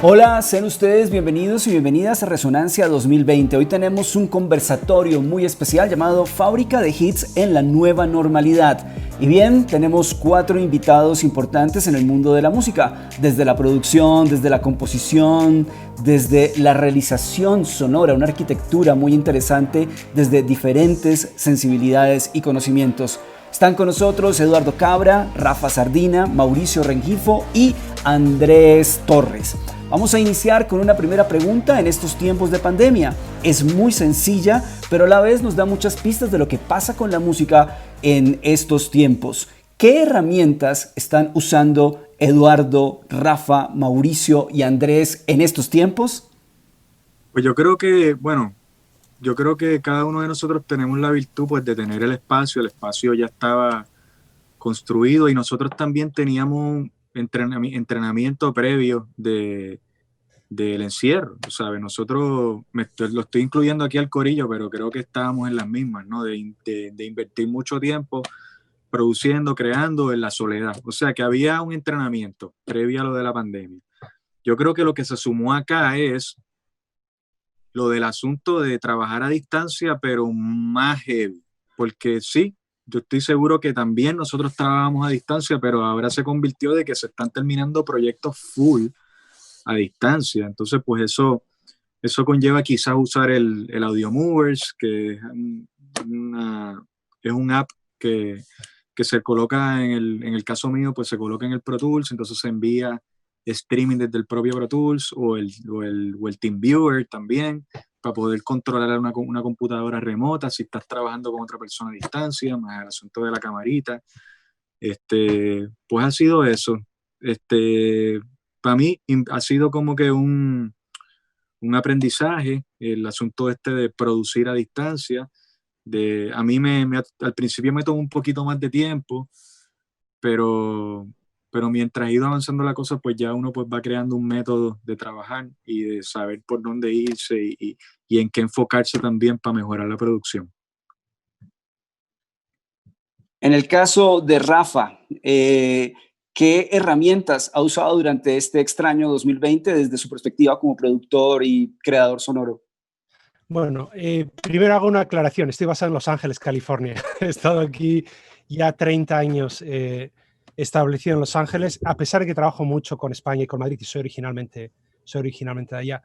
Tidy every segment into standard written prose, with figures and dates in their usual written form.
Hola, sean ustedes bienvenidos y bienvenidas a Resonancia 2020. Hoy tenemos un conversatorio muy especial llamado Fábrica de Hits en la Nueva Normalidad. Y bien, tenemos 4 invitados importantes en el mundo de la música, desde la producción, desde la composición, desde la realización sonora, una arquitectura muy interesante, desde diferentes sensibilidades y conocimientos. Están con nosotros Eduardo Cabra, Rafa Sardina, Mauricio Rengifo y Andrés Torres. Vamos a iniciar con una primera pregunta en estos tiempos de pandemia. Es muy sencilla, pero a la vez nos da muchas pistas de lo que pasa con la música en estos tiempos. ¿Qué herramientas están usando Eduardo, Rafa, Mauricio y Andrés en estos tiempos? Pues yo creo que cada uno de nosotros tenemos la virtud pues de tener el espacio ya estaba construido y nosotros también teníamos un entrenamiento previo del encierro, ¿sabes? Lo estoy incluyendo aquí al corillo, pero creo que estábamos en las mismas, ¿no? De invertir mucho tiempo produciendo, creando en la soledad. O sea que había un entrenamiento previo a lo de la pandemia. Yo creo que lo que se sumó acá es lo del asunto de trabajar a distancia, pero más heavy, porque sí, yo estoy seguro que también nosotros trabajábamos a distancia, pero ahora se convirtió de que se están terminando proyectos full a distancia, entonces pues eso conlleva quizás usar el Audio Movers, que es es un app que se coloca en el caso mío, pues se coloca en el Pro Tools, entonces se envía streaming desde el propio Pro Tools o el TeamViewer también, para poder controlar una computadora remota si estás trabajando con otra persona a distancia, más el asunto de la camarita. Pues ha sido eso. Para mí ha sido como que un aprendizaje, el asunto de producir a distancia. A mí al principio me tomó un poquito más de tiempo, pero, pero mientras ha ido avanzando la cosa, pues ya uno pues va creando un método de trabajar y de saber por dónde irse y en qué enfocarse también para mejorar la producción. En el caso de Rafa, ¿qué herramientas ha usado durante este extraño 2020 desde su perspectiva como productor y creador sonoro? Bueno, primero hago una aclaración. Estoy basado en Los Ángeles, California. He estado aquí ya 30 años establecido en Los Ángeles, a pesar de que trabajo mucho con España y con Madrid y soy originalmente de allá.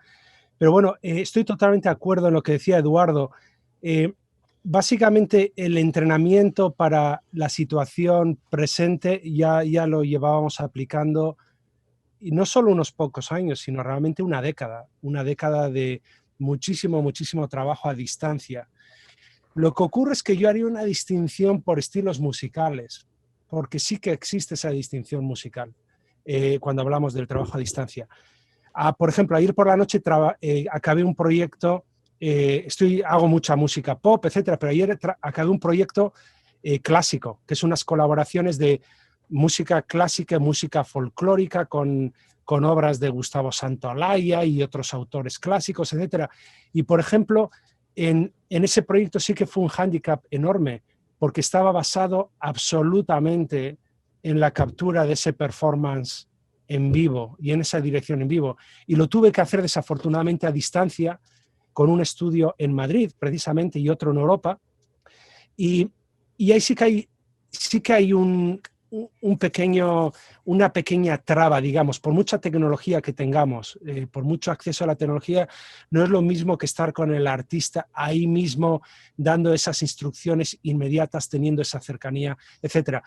Pero bueno, estoy totalmente de acuerdo en lo que decía Eduardo. Eh, Básicamente, el entrenamiento para la situación presente ya lo llevábamos aplicando, y no solo unos pocos años, sino realmente una década de muchísimo, muchísimo trabajo a distancia. Lo que ocurre es que yo haría una distinción por estilos musicales, porque sí que existe esa distinción musical cuando hablamos del trabajo a distancia. Por ejemplo, ayer por la noche acabé un proyecto, hago mucha música pop, etcétera, pero ayer acabé un proyecto clásico, que es unas colaboraciones de música clásica y música folclórica con obras de Gustavo Santaolalla y otros autores clásicos, etcétera. Y, por ejemplo, en ese proyecto sí que fue un hándicap enorme, porque estaba basado absolutamente en la captura de ese performance en vivo y en esa dirección en vivo. Y lo tuve que hacer desafortunadamente a distancia, con un estudio en Madrid precisamente y otro en Europa. Y, y ahí sí que hay una pequeña traba, digamos, por mucha tecnología que tengamos, por mucho acceso a la tecnología, no es lo mismo que estar con el artista ahí mismo, dando esas instrucciones inmediatas, teniendo esa cercanía, etcétera.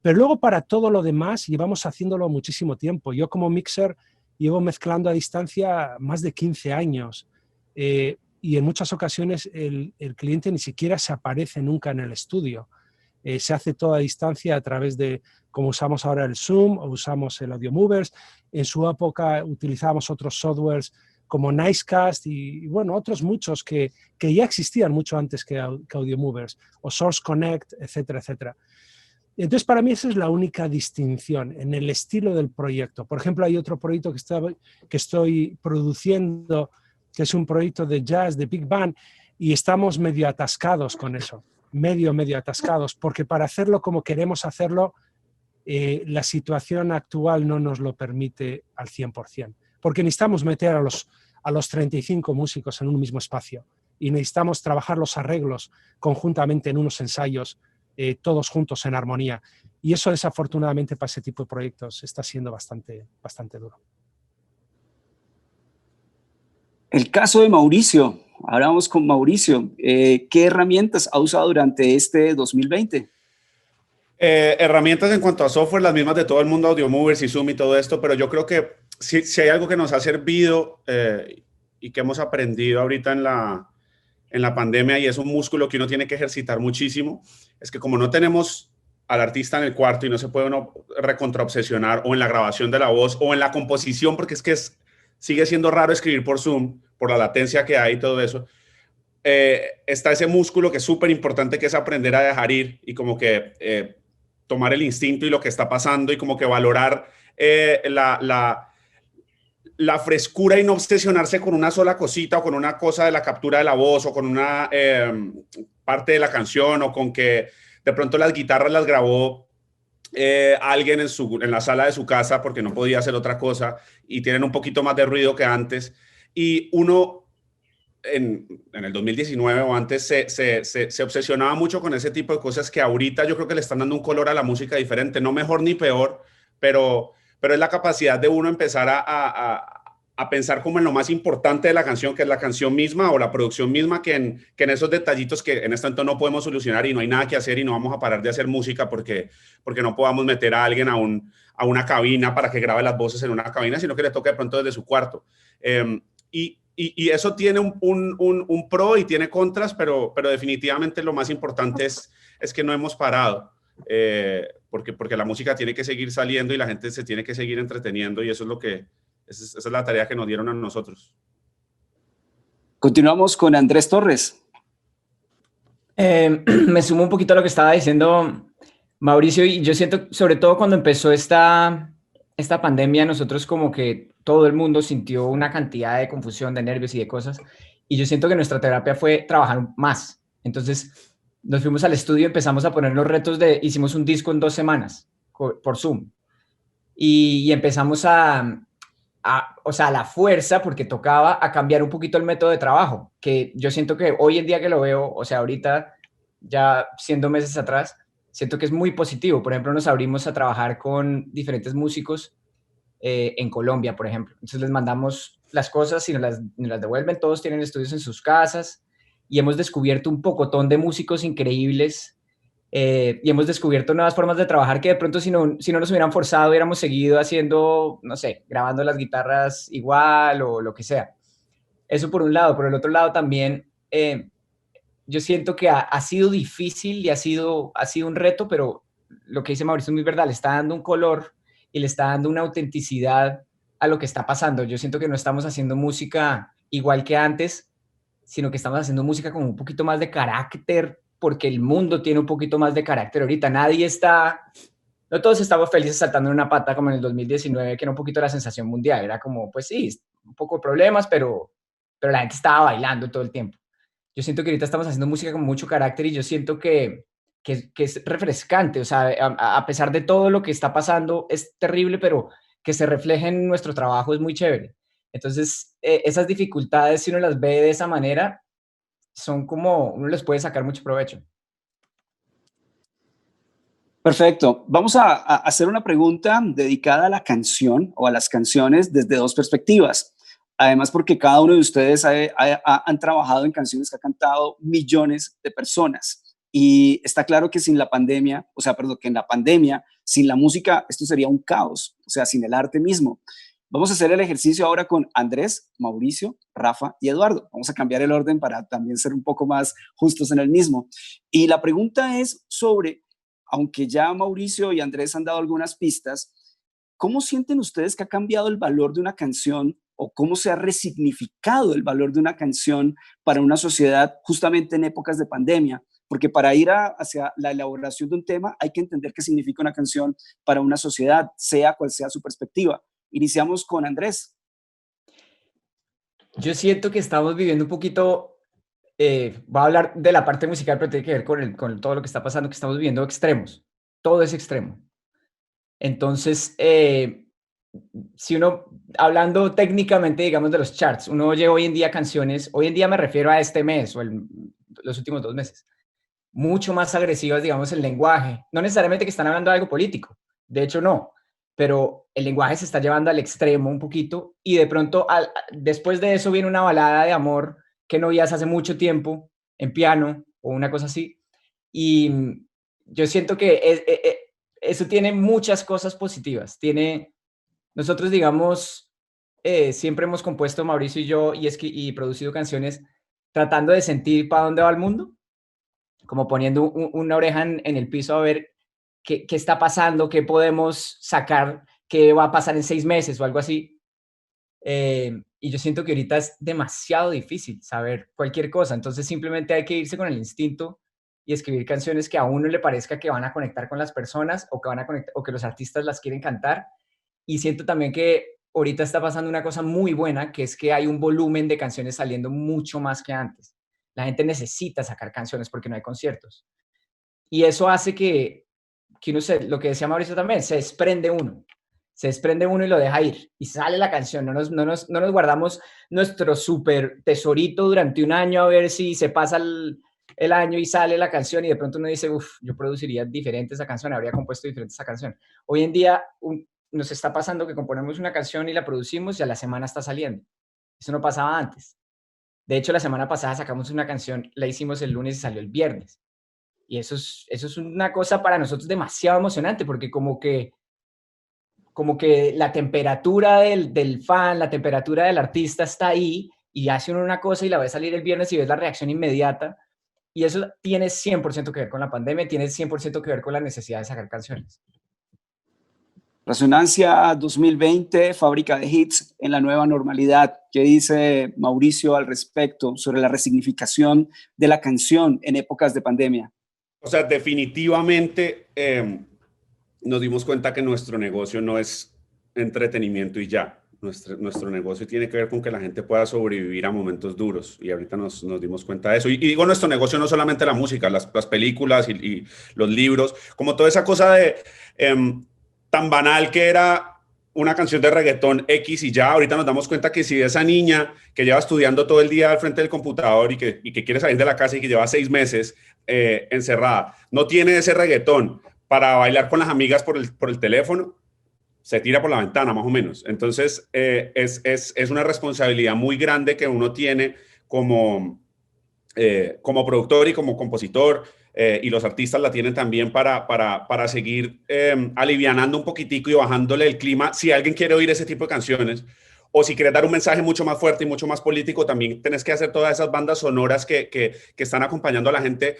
Pero luego, para todo lo demás, llevamos haciéndolo muchísimo tiempo. Yo, como mixer, llevo mezclando a distancia más de 15 años. Y en muchas ocasiones el cliente ni siquiera se aparece nunca en el estudio. Se hace toda a distancia a través de, como usamos ahora el Zoom o usamos el Audio Movers. En su época utilizábamos otros softwares como Nicecast y bueno, otros muchos que ya existían mucho antes que Audio Movers, o Source Connect, etcétera, etcétera. Entonces, para mí esa es la única distinción en el estilo del proyecto. Por ejemplo, hay otro proyecto que estoy produciendo, que es un proyecto de jazz, de big band, y estamos medio atascados con eso, medio atascados, porque para hacerlo como queremos hacerlo, la situación actual no nos lo permite al 100%. porque necesitamos meter a los 35 músicos en un mismo espacio y necesitamos trabajar los arreglos conjuntamente en unos ensayos, todos juntos en armonía. Y eso desafortunadamente para ese tipo de proyectos está siendo bastante duro. El caso de Mauricio, ahora vamos con Mauricio. ¿Qué herramientas ha usado durante este 2020? Herramientas en cuanto a software, las mismas de todo el mundo, Audiomovers y Zoom y todo esto, pero yo creo que si hay algo que nos ha servido y que hemos aprendido ahorita en la pandemia, y es un músculo que uno tiene que ejercitar muchísimo, es que como no tenemos al artista en el cuarto y no se puede uno recontraobsesionar o en la grabación de la voz o en la composición, porque sigue siendo raro escribir por Zoom, por la latencia que hay y todo eso, está ese músculo que es súper importante, que es aprender a dejar ir y como que tomar el instinto y lo que está pasando y como que valorar la frescura y no obsesionarse con una sola cosita o con una cosa de la captura de la voz o con una parte de la canción o con que de pronto las guitarras las grabó alguien en la sala de su casa porque no podía hacer otra cosa y tienen un poquito más de ruido que antes. Y uno en el 2019 o antes se obsesionaba mucho con ese tipo de cosas que ahorita yo creo que le están dando un color a la música diferente, no mejor ni peor, pero es la capacidad de uno empezar a pensar como en lo más importante de la canción, que es la canción misma o la producción misma, que en esos detallitos que en este momento no podemos solucionar y no hay nada que hacer y no vamos a parar de hacer música porque no podamos meter a alguien a una cabina para que grabe las voces en una cabina, sino que le toque de pronto desde su cuarto. Y eso tiene un pro y tiene contras, pero definitivamente lo más importante es que no hemos parado, porque la música tiene que seguir saliendo y la gente se tiene que seguir entreteniendo y esa es la tarea que nos dieron a nosotros. Continuamos con Andrés Torres. Me sumo un poquito a lo que estaba diciendo Mauricio y yo siento, sobre todo cuando empezó esta pandemia, nosotros como que todo el mundo sintió una cantidad de confusión, de nervios y de cosas, y yo siento que nuestra terapia fue trabajar más. Entonces nos fuimos al estudio, empezamos a poner los retos hicimos un disco en 2 semanas por Zoom, y empezamos o sea, a la fuerza, porque tocaba a cambiar un poquito el método de trabajo, que yo siento que hoy en día que lo veo, o sea, ahorita ya siendo meses atrás, siento que es muy positivo. Por ejemplo, nos abrimos a trabajar con diferentes músicos en Colombia, por ejemplo. Entonces les mandamos las cosas y nos las devuelven. Todos tienen estudios en sus casas y hemos descubierto un pocotón de músicos increíbles y hemos descubierto nuevas formas de trabajar que de pronto si no nos hubieran forzado, hubiéramos seguido haciendo, no sé, grabando las guitarras igual o lo que sea. Eso por un lado. Por el otro lado también, yo siento que ha sido difícil y ha sido un reto, pero lo que dice Mauricio es muy verdad, le está dando un color y le está dando una autenticidad a lo que está pasando. Yo siento que no estamos haciendo música igual que antes, sino que estamos haciendo música con un poquito más de carácter, porque el mundo tiene un poquito más de carácter ahorita. No todos estamos felices saltando en una pata como en el 2019, que era un poquito la sensación mundial. Era como, pues sí, un poco de problemas, pero la gente estaba bailando todo el tiempo. Yo siento que ahorita estamos haciendo música con mucho carácter y yo siento que es refrescante. O sea, a pesar de todo lo que está pasando, es terrible, pero que se refleje en nuestro trabajo es muy chévere. Entonces, esas dificultades, si uno las ve de esa manera, son como, uno les puede sacar mucho provecho. Perfecto. Vamos a hacer una pregunta dedicada a la canción o a las canciones desde 2 perspectivas. Además, porque cada uno de ustedes han trabajado en canciones que han cantado millones de personas. Y está claro que sin la pandemia, que en la pandemia, sin la música, esto sería un caos, o sea, sin el arte mismo. Vamos a hacer el ejercicio ahora con Andrés, Mauricio, Rafa y Eduardo. Vamos a cambiar el orden para también ser un poco más justos en el mismo. Y la pregunta es sobre, aunque ya Mauricio y Andrés han dado algunas pistas, ¿cómo sienten ustedes que ha cambiado el valor de una canción o cómo se ha resignificado el valor de una canción para una sociedad justamente en épocas de pandemia? Porque para ir hacia la elaboración de un tema hay que entender qué significa una canción para una sociedad, sea cual sea su perspectiva. Iniciamos con Andrés. Yo siento que estamos viviendo un poquito, voy a hablar de la parte musical, pero tiene que ver con todo lo que está pasando, que estamos viviendo extremos. Todo es extremo. Entonces, si uno, hablando técnicamente, digamos, de los charts, uno oye hoy en día canciones, hoy en día me refiero a este mes o los últimos 2 meses, mucho más agresivas, digamos, el lenguaje. No necesariamente que están hablando de algo político, de hecho no, pero el lenguaje se está llevando al extremo un poquito y de pronto después de eso viene una balada de amor que no oías hace mucho tiempo en piano o una cosa así. Y yo siento que eso tiene muchas cosas positivas. Nosotros, digamos, siempre hemos compuesto, Mauricio y yo, y producido canciones tratando de sentir para dónde va el mundo, como poniendo una oreja en el piso a ver qué está pasando, qué podemos sacar, qué va a pasar en 6 meses o algo así. Y yo siento que ahorita es demasiado difícil saber cualquier cosa, entonces simplemente hay que irse con el instinto y escribir canciones que a uno le parezca que van a conectar con las personas o que van a conectar, o que los artistas las quieren cantar. Y siento también que ahorita está pasando una cosa muy buena, que es que hay un volumen de canciones saliendo mucho más que antes. La gente necesita sacar canciones porque no hay conciertos. Y eso hace que uno lo que decía Mauricio también, se desprende uno y lo deja ir. Y sale la canción, no nos guardamos nuestro súper tesorito durante un año a ver si se pasa el año y sale la canción y de pronto uno dice, uff, yo produciría diferente esa canción, habría compuesto diferente esa canción. Hoy en día nos está pasando que componemos una canción y la producimos y a la semana está saliendo. Eso no pasaba antes. De hecho, la semana pasada sacamos una canción, la hicimos el lunes y salió el viernes. Y eso es una cosa para nosotros demasiado emocionante, porque como que la temperatura del fan, la temperatura del artista está ahí, y hace uno una cosa y la ve salir el viernes y ves la reacción inmediata. Y eso tiene 100% que ver con la pandemia, tiene 100% que ver con la necesidad de sacar canciones. Resonancia 2020, fábrica de hits en la nueva normalidad. ¿Qué dice Mauricio al respecto sobre la resignificación de la canción en épocas de pandemia? O sea, definitivamente nos dimos cuenta que nuestro negocio no es entretenimiento y ya. Nuestro negocio tiene que ver con que la gente pueda sobrevivir a momentos duros, y ahorita nos dimos cuenta de eso. Y digo, nuestro negocio no solamente la música, las películas y los libros, como toda esa cosa de tan banal que era una canción de reggaetón X y ya. Ahorita nos damos cuenta que si esa niña que lleva estudiando todo el día al frente del computador y que quiere salir de la casa y que lleva 6 meses encerrada, no tiene ese reggaetón para bailar con las amigas por el teléfono, se tira por la ventana, más o menos. Entonces, es una responsabilidad muy grande que uno tiene como productor y como compositor, y los artistas la tienen también para seguir alivianando un poquitico y bajándole el clima. Si alguien quiere oír ese tipo de canciones, o si quieres dar un mensaje mucho más fuerte y mucho más político, también tenés que hacer todas esas bandas sonoras que están acompañando a la gente.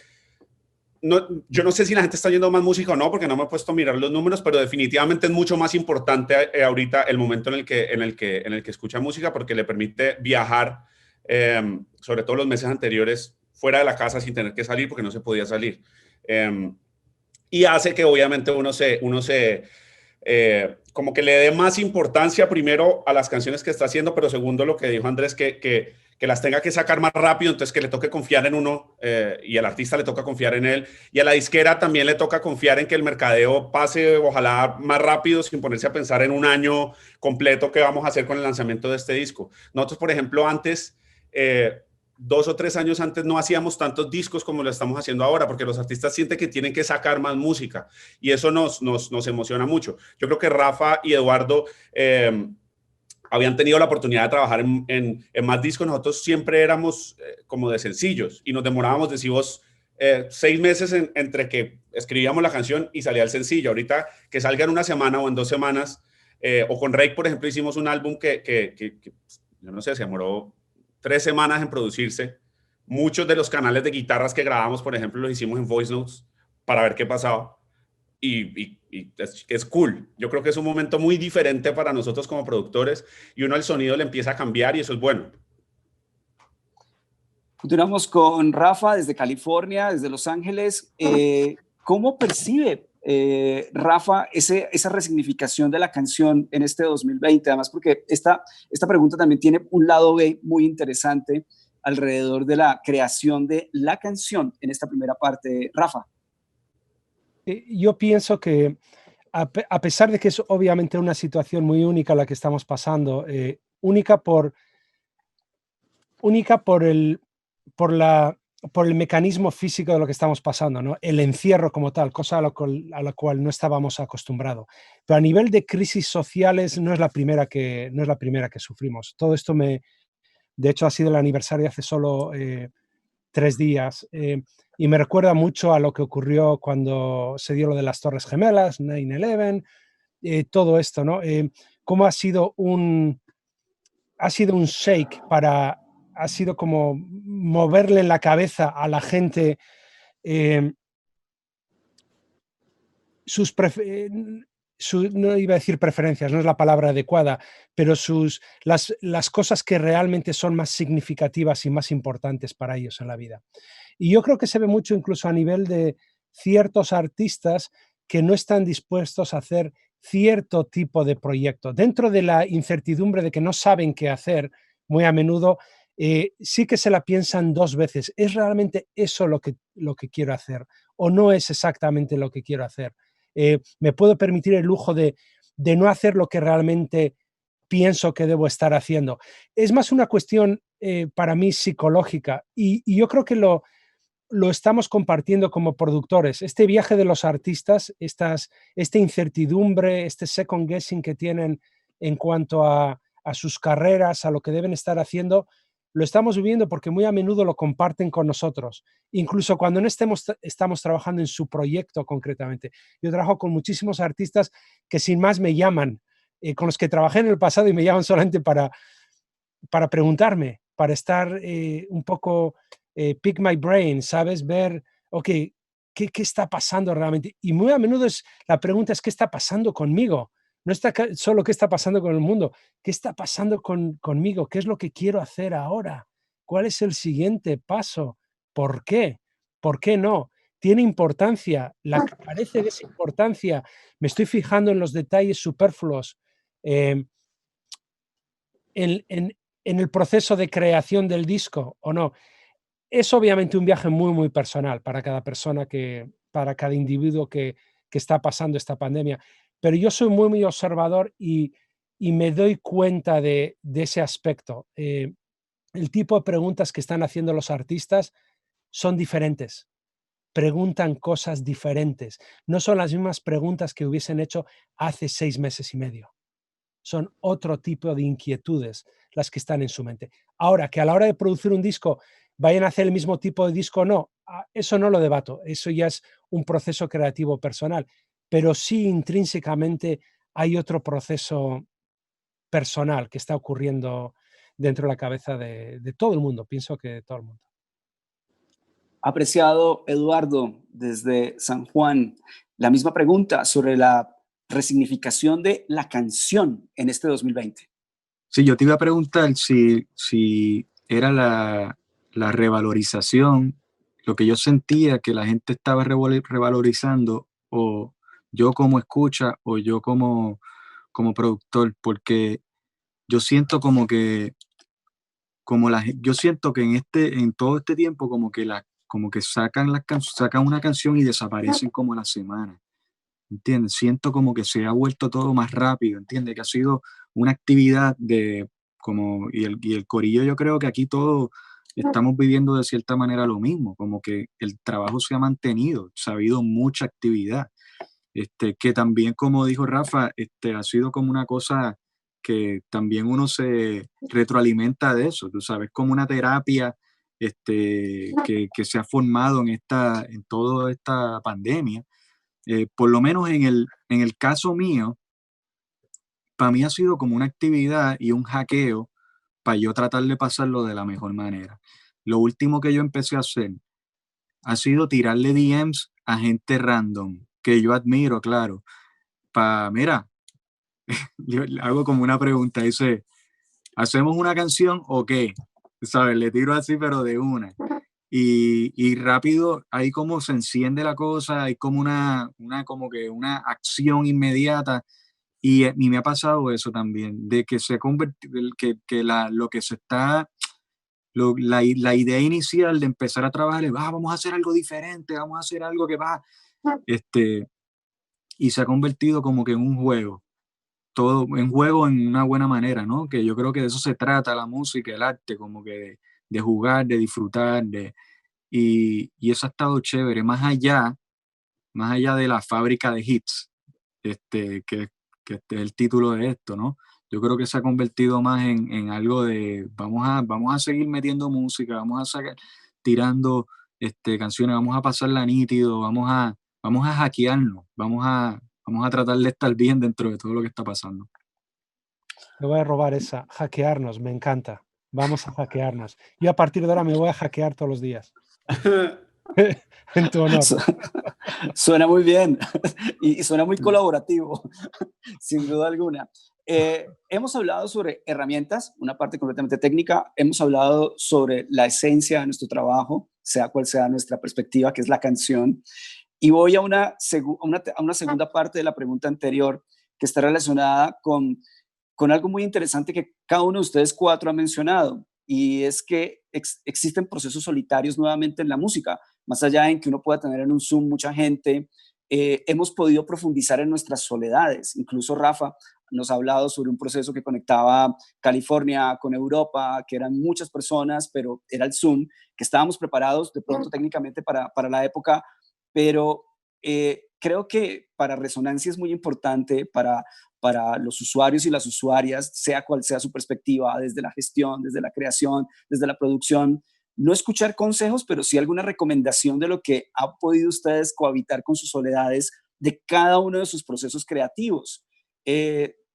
No, yo no sé si la gente está oyendo más música o no, porque no me he puesto a mirar los números, pero definitivamente es mucho más importante ahorita el momento en el que escucha música, porque le permite viajar, sobre todo los meses anteriores, fuera de la casa sin tener que salir, porque no se podía salir. Y hace que obviamente uno como que le dé más importancia primero a las canciones que está haciendo, pero segundo, lo que dijo Andrés, que las tenga que sacar más rápido, entonces que le toque confiar en uno, y al artista le toca confiar en él, y a la disquera también le toca confiar en que el mercadeo pase ojalá más rápido, sin ponerse a pensar en un año completo que vamos a hacer con el lanzamiento de este disco. Nosotros, por ejemplo, antes, 2 o 3 años antes, no hacíamos tantos discos como lo estamos haciendo ahora, porque los artistas sienten que tienen que sacar más música, y eso nos emociona mucho. Yo creo que Rafa y Eduardo habían tenido la oportunidad de trabajar en más discos. Nosotros siempre éramos como de sencillos, y nos demorábamos, decimos, 6 meses entre que escribíamos la canción y salía el sencillo. Ahorita que salga en una semana o en 2 semanas, o con Rake, por ejemplo, hicimos un álbum que yo no sé, se demoró 3 semanas en producirse. Muchos de los canales de guitarras que grabamos, por ejemplo, los hicimos en Voice Notes para ver qué pasaba. Y es cool. Yo creo que es un momento muy diferente para nosotros como productores, y uno el sonido le empieza a cambiar, y eso es bueno. Continuamos con Rafa desde California, desde Los Ángeles. ¿Cómo percibe Rafa esa resignificación de la canción en este 2020? Además, porque esta pregunta también tiene un lado B muy interesante alrededor de la creación de la canción en esta primera parte. Rafa. Yo pienso que a pesar de que es obviamente una situación muy única la que estamos pasando, única por el mecanismo físico de lo que estamos pasando, ¿no? El encierro como tal, cosa a la cual no estábamos acostumbrados. Pero a nivel de crisis sociales no es la primera que sufrimos. Todo esto de hecho, ha sido el aniversario hace solo 3 días, y me recuerda mucho a lo que ocurrió cuando se dio lo de las Torres Gemelas, 9/11, todo esto, ¿no? Cómo ha sido un shake ha sido como moverle en la cabeza a la gente eh, no iba a decir preferencias, no es la palabra adecuada, pero las cosas que realmente son más significativas y más importantes para ellos en la vida. Y yo creo que se ve mucho incluso a nivel de ciertos artistas que no están dispuestos a hacer cierto tipo de proyecto. Dentro de la incertidumbre de que no saben qué hacer, muy a menudo sí que se la piensan 2 veces. ¿Es realmente eso lo que quiero hacer? ¿O no es exactamente lo que quiero hacer? ¿Me puedo permitir el lujo de no hacer lo que realmente pienso que debo estar haciendo? Es más una cuestión para mí psicológica y yo creo que lo estamos compartiendo como productores. Este viaje de los artistas, esta incertidumbre, este second guessing que tienen en cuanto a sus carreras, a lo que deben estar haciendo, lo estamos viviendo porque muy a menudo lo comparten con nosotros, incluso cuando no estamos trabajando en su proyecto concretamente. Yo trabajo con muchísimos artistas que sin más me llaman, con los que trabajé en el pasado y me llaman solamente para preguntarme, para estar un poco, pick my brain, ¿sabes? Ver, ok, ¿qué está pasando realmente? Y muy a menudo la pregunta es, ¿qué está pasando conmigo? No está solo qué está pasando con el mundo, ¿qué está pasando conmigo? ¿Qué es lo que quiero hacer ahora? ¿Cuál es el siguiente paso? ¿Por qué? ¿Por qué no? ¿Tiene importancia? ¿La que carece de esa importancia? ¿Me estoy fijando en los detalles superfluos? Eh, en el proceso de creación del disco o no. Es obviamente un viaje muy, muy personal para cada persona, para cada individuo que está pasando esta pandemia, pero yo soy muy, muy observador y me doy cuenta de ese aspecto. El tipo de preguntas que están haciendo los artistas son diferentes, preguntan cosas diferentes, no son las mismas preguntas que hubiesen hecho hace 6 meses y medio. Son otro tipo de inquietudes las que están en su mente. Ahora, que a la hora de producir un disco vayan a hacer el mismo tipo de disco o no, eso no lo debato, eso ya es un proceso creativo personal, pero sí intrínsecamente hay otro proceso personal que está ocurriendo dentro de la cabeza de todo el mundo, pienso que de todo el mundo. Apreciado Eduardo, desde San Juan, la misma pregunta sobre la resignificación de la canción en este 2020. Sí, yo te iba a preguntar si era la revalorización, lo que yo sentía que la gente estaba revalorizando, o yo como escucha, o yo como productor, porque yo siento yo siento que en todo este tiempo como que sacan una canción y desaparecen como a la semana. ¿Entiendes? Siento como que se ha vuelto todo más rápido, ¿entiendes? Que ha sido una actividad y el corillo, yo creo que aquí todos estamos viviendo de cierta manera lo mismo, como que el trabajo se ha mantenido, ha habido mucha actividad, que también, como dijo Rafa, ha sido como una cosa que también uno se retroalimenta de eso, tú sabes, como una terapia que se ha formado en toda esta pandemia. Por lo menos en el caso mío, para mí ha sido como una actividad y un hackeo para yo tratar de pasarlo de la mejor manera. Lo último que yo empecé a hacer ha sido tirarle DMs a gente random, que yo admiro, claro. Mira, yo le hago como una pregunta, dice, ¿hacemos una canción o qué? ¿Sabes? Le tiro así, pero de una. Y rápido, ahí como se enciende la cosa, hay como como que una acción inmediata. Y me ha pasado eso también, de que se ha convertido, lo que se está, la idea inicial de empezar a trabajar es, vamos a hacer algo diferente, vamos a hacer algo que va, este, y se ha convertido como que en un juego, todo en juego en una buena manera, ¿no? Que yo creo que de eso se trata la música, el arte, como que de jugar, de disfrutar, y eso ha estado chévere, más allá de la fábrica de hits, que este es el título de esto, ¿no? Yo creo que se ha convertido más en algo de vamos a seguir metiendo música, vamos a sacar, tirando canciones, vamos a pasarla nítido, vamos a hackearnos, vamos a tratar de estar bien dentro de todo lo que está pasando. Me voy a robar esa, hackearnos, me encanta. Vamos a hackearnos. Yo a partir de ahora me voy a hackear todos los días. En tu honor. Suena muy bien y suena muy colaborativo, sin duda alguna. Hemos hablado sobre herramientas, una parte completamente técnica, hemos hablado sobre la esencia de nuestro trabajo, sea cual sea nuestra perspectiva, que es la canción, y voy a una segunda parte de la pregunta anterior, que está relacionada con algo muy interesante que cada uno de ustedes cuatro ha mencionado, y es que existen procesos solitarios nuevamente en la música, más allá de que uno pueda tener en un Zoom mucha gente, hemos podido profundizar en nuestras soledades. Incluso Rafa nos ha hablado sobre un proceso que conectaba California con Europa, que eran muchas personas, pero era el Zoom, que estábamos preparados de pronto técnicamente para la época, pero creo que para Resonancia es muy importante para los usuarios y las usuarias, sea cual sea su perspectiva, desde la gestión, desde la creación, desde la producción, no escuchar consejos, pero sí alguna recomendación de lo que han podido ustedes cohabitar con sus soledades de cada uno de sus procesos creativos.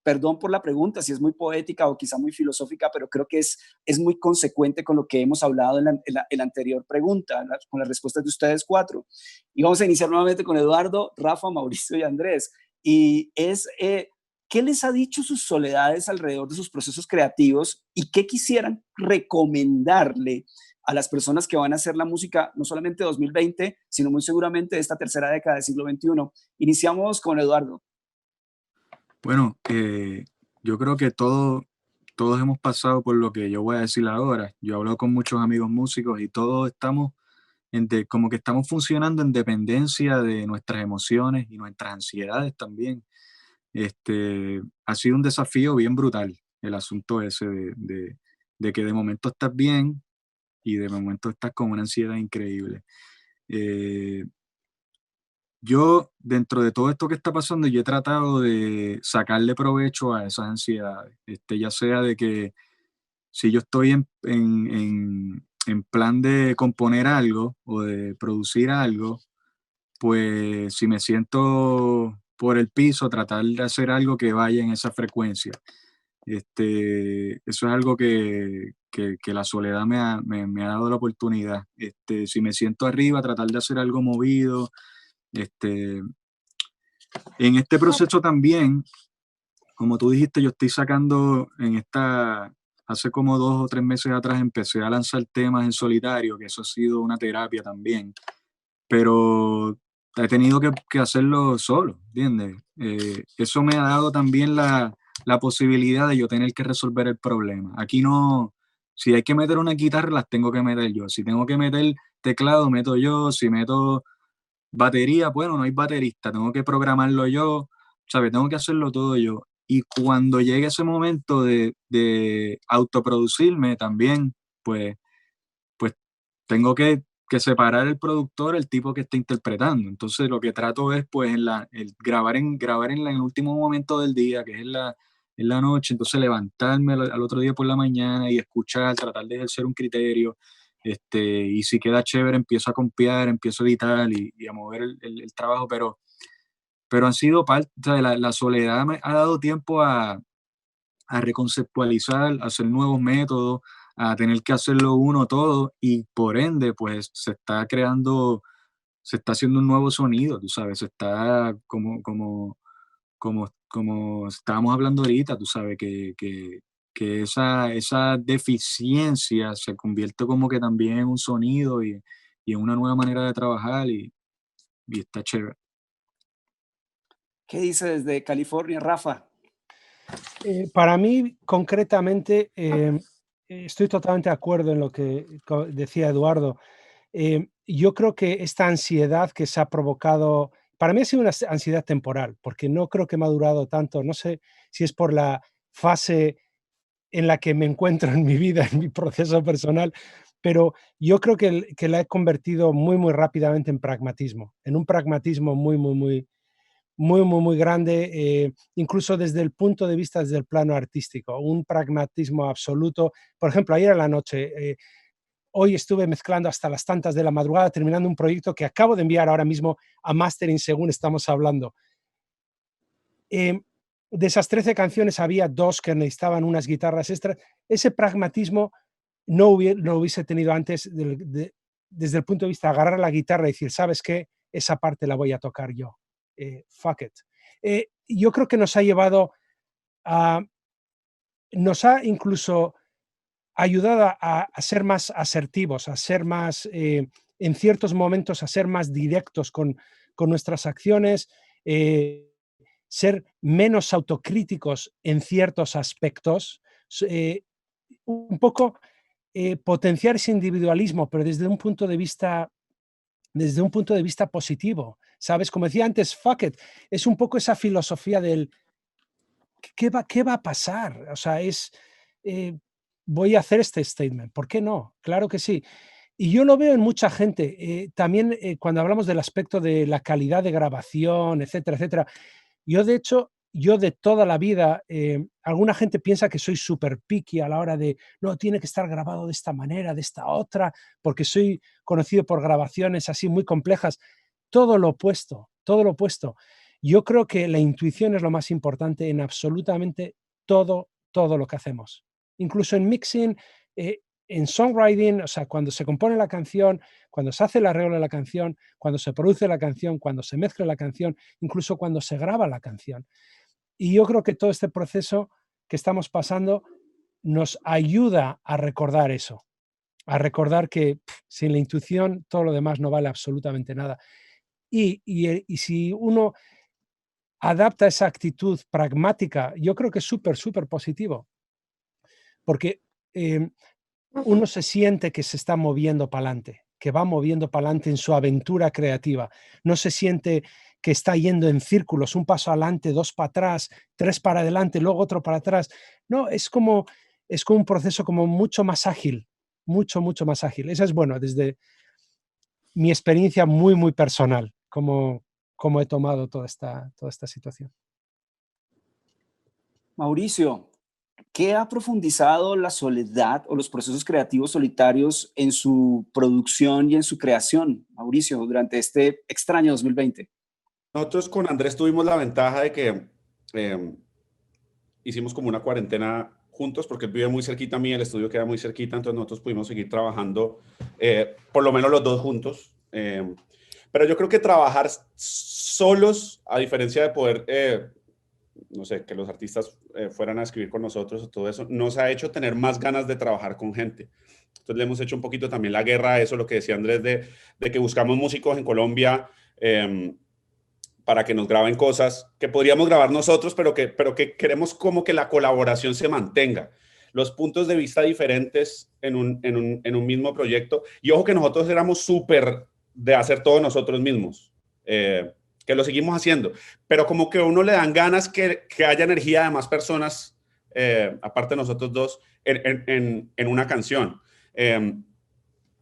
Perdón por la pregunta, si es muy poética o quizá muy filosófica, pero creo que es muy consecuente con lo que hemos hablado en la anterior pregunta, con las respuestas de ustedes cuatro. Y vamos a iniciar nuevamente con Eduardo, Rafa, Mauricio y Andrés. Y ¿qué les ha dicho sus soledades alrededor de sus procesos creativos y qué quisieran recomendarle a las personas que van a hacer la música, no solamente 2020, sino muy seguramente de esta tercera década del siglo XXI? Iniciamos con Eduardo. Bueno, yo creo que todos hemos pasado por lo que yo voy a decir ahora. Yo he hablado con muchos amigos músicos y todos estamos como que estamos funcionando en dependencia de nuestras emociones y nuestras ansiedades también. Ha sido un desafío bien brutal el asunto ese de que de momento estás bien y de momento estás con una ansiedad increíble. Yo, dentro de todo esto que está pasando, yo he tratado de sacarle provecho a esas ansiedades, ya sea de que si yo estoy en plan de componer algo o de producir algo, pues si me siento por el piso, tratar de hacer algo que vaya en esa frecuencia. Eso es algo que la soledad me ha dado la oportunidad. Si me siento arriba, tratar de hacer algo movido. En este proceso también, como tú dijiste, yo estoy sacando hace como 2 o 3 meses atrás empecé a lanzar temas en solitario, que eso ha sido una terapia también, pero he tenido que hacerlo solo, ¿entiendes? Eso me ha dado también la posibilidad de yo tener que resolver el problema. Aquí no, si hay que meter una guitarra, las tengo que meter yo. Si tengo que meter teclado, meto yo. Si meto batería, bueno, no hay baterista, tengo que programarlo yo, ¿sabes? Tengo que hacerlo todo yo. Y cuando llegue ese momento de autoproducirme también, pues tengo que separar el productor, el tipo que está interpretando. Entonces lo que trato es pues grabar en el último momento del día, que es en la noche, entonces levantarme al otro día por la mañana y escuchar, tratar de ejercer un criterio. Y si queda chévere, empiezo a compiar, empiezo a editar y a mover el trabajo, pero han sido parte, o sea, la soledad me ha dado tiempo a reconceptualizar, a hacer nuevos métodos, a tener que hacerlo uno todo y por ende, pues se está haciendo un nuevo sonido, tú sabes, se está como estábamos hablando ahorita, tú sabes, que esa deficiencia se convierte como que también en un sonido y en una nueva manera de trabajar y está chévere. ¿Qué dice desde California, Rafa? Para mí, concretamente, estoy totalmente de acuerdo en lo que decía Eduardo. Yo creo que esta ansiedad que se ha provocado para mí ha sido una ansiedad temporal, porque no creo que me ha durado tanto. No sé si es por la fase en la que me encuentro en mi vida, en mi proceso personal, pero yo creo que la he convertido muy, muy rápidamente en pragmatismo, en un pragmatismo muy, muy, muy, muy, muy, muy grande, incluso desde el punto de vista, desde el plano artístico, un pragmatismo absoluto. Por ejemplo, ayer a la noche, hoy estuve mezclando hasta las tantas de la madrugada, terminando un proyecto que acabo de enviar ahora mismo a mastering según estamos hablando. De esas 13 canciones había 2 que necesitaban unas guitarras extras. Ese pragmatismo no lo hubiese tenido antes desde el punto de vista de agarrar la guitarra y decir, ¿sabes qué? Esa parte la voy a tocar yo. Fuck it. Yo creo que nos ha llevado a... Nos ha incluso ayudado a ser más asertivos, a ser más, en ciertos momentos, a ser más directos con nuestras acciones, ser menos autocríticos en ciertos aspectos, un poco potenciar ese individualismo, pero desde un punto de vista positivo, ¿sabes? Como decía antes, fuck it, es un poco esa filosofía del ¿qué va a pasar? O sea, voy a hacer este statement, ¿por qué no? Claro que sí. Y yo lo veo en mucha gente, también cuando hablamos del aspecto de la calidad de grabación, etcétera, etcétera. Yo, de hecho, yo de toda la vida, alguna gente piensa que soy súper picky a la hora de, no, tiene que estar grabado de esta manera, de esta otra, porque soy conocido por grabaciones así muy complejas. Todo lo opuesto, todo lo opuesto. Yo creo que la intuición es lo más importante en absolutamente todo lo que hacemos. Incluso en mixing, en songwriting, o sea, cuando se compone la canción, cuando se hace el arreglo de la canción, cuando se produce la canción, cuando se mezcla la canción, incluso cuando se graba la canción. Y yo creo que todo este proceso que estamos pasando nos ayuda a recordar eso, a recordar que sin la intuición todo lo demás no vale absolutamente nada. Y si uno adapta esa actitud pragmática, yo creo que es súper, súper positivo, porque uno se siente que se está moviendo para adelante, que va moviendo para adelante en su aventura creativa. No se siente que está yendo en círculos, un paso adelante, 2 para atrás, 3 para adelante, luego otro para atrás. No, es como un proceso como mucho más ágil, mucho, mucho más ágil. Eso es bueno, desde mi experiencia muy, muy personal, como he tomado toda esta situación. Mauricio, ¿qué ha profundizado la soledad o los procesos creativos solitarios en su producción y en su creación, Mauricio, durante este extraño 2020? Nosotros con Andrés tuvimos la ventaja de que hicimos como una cuarentena juntos, porque él vive muy cerquita a mí, el estudio queda muy cerquita, entonces nosotros pudimos seguir trabajando, por lo menos los dos juntos. Pero yo creo que trabajar solos, a diferencia de poder, no sé, que los artistas fueran a escribir con nosotros o todo eso, nos ha hecho tener más ganas de trabajar con gente. Entonces le hemos hecho un poquito también la guerra a eso, lo que decía Andrés, de que buscamos músicos en Colombia para que nos graben cosas que podríamos grabar nosotros, pero que queremos como que la colaboración se mantenga. Los puntos de vista diferentes en un mismo proyecto. Y ojo que nosotros éramos súper de hacer todo nosotros mismos. Que lo seguimos haciendo, pero como que a uno le dan ganas que haya energía de más personas, aparte de nosotros dos, en una canción.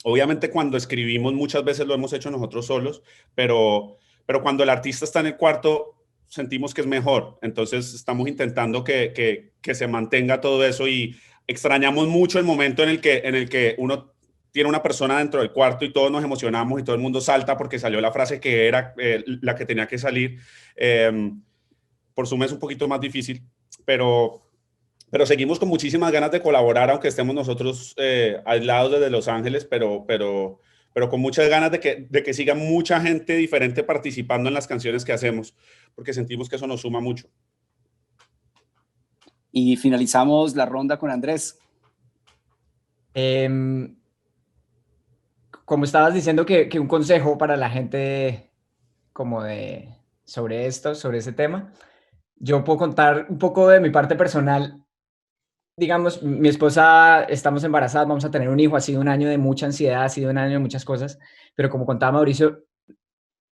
Obviamente cuando escribimos muchas veces lo hemos hecho nosotros solos, pero cuando el artista está en el cuarto sentimos que es mejor, entonces estamos intentando que se mantenga todo eso y extrañamos mucho el momento en el que uno tiene una persona dentro del cuarto y todos nos emocionamos y todo el mundo salta porque salió la frase que era la que tenía que salir. Por Zoom es un poquito más difícil, pero seguimos con muchísimas ganas de colaborar, aunque estemos nosotros aislados desde Los Ángeles, pero con muchas ganas de que siga mucha gente diferente participando en las canciones que hacemos, porque sentimos que eso nos suma mucho. Y finalizamos la ronda con Andrés. Como estabas diciendo que un consejo para la gente sobre ese tema, yo puedo contar un poco de mi parte personal. Digamos, mi esposa, estamos embarazadas, vamos a tener un hijo, ha sido un año de mucha ansiedad, ha sido un año de muchas cosas, pero como contaba Mauricio,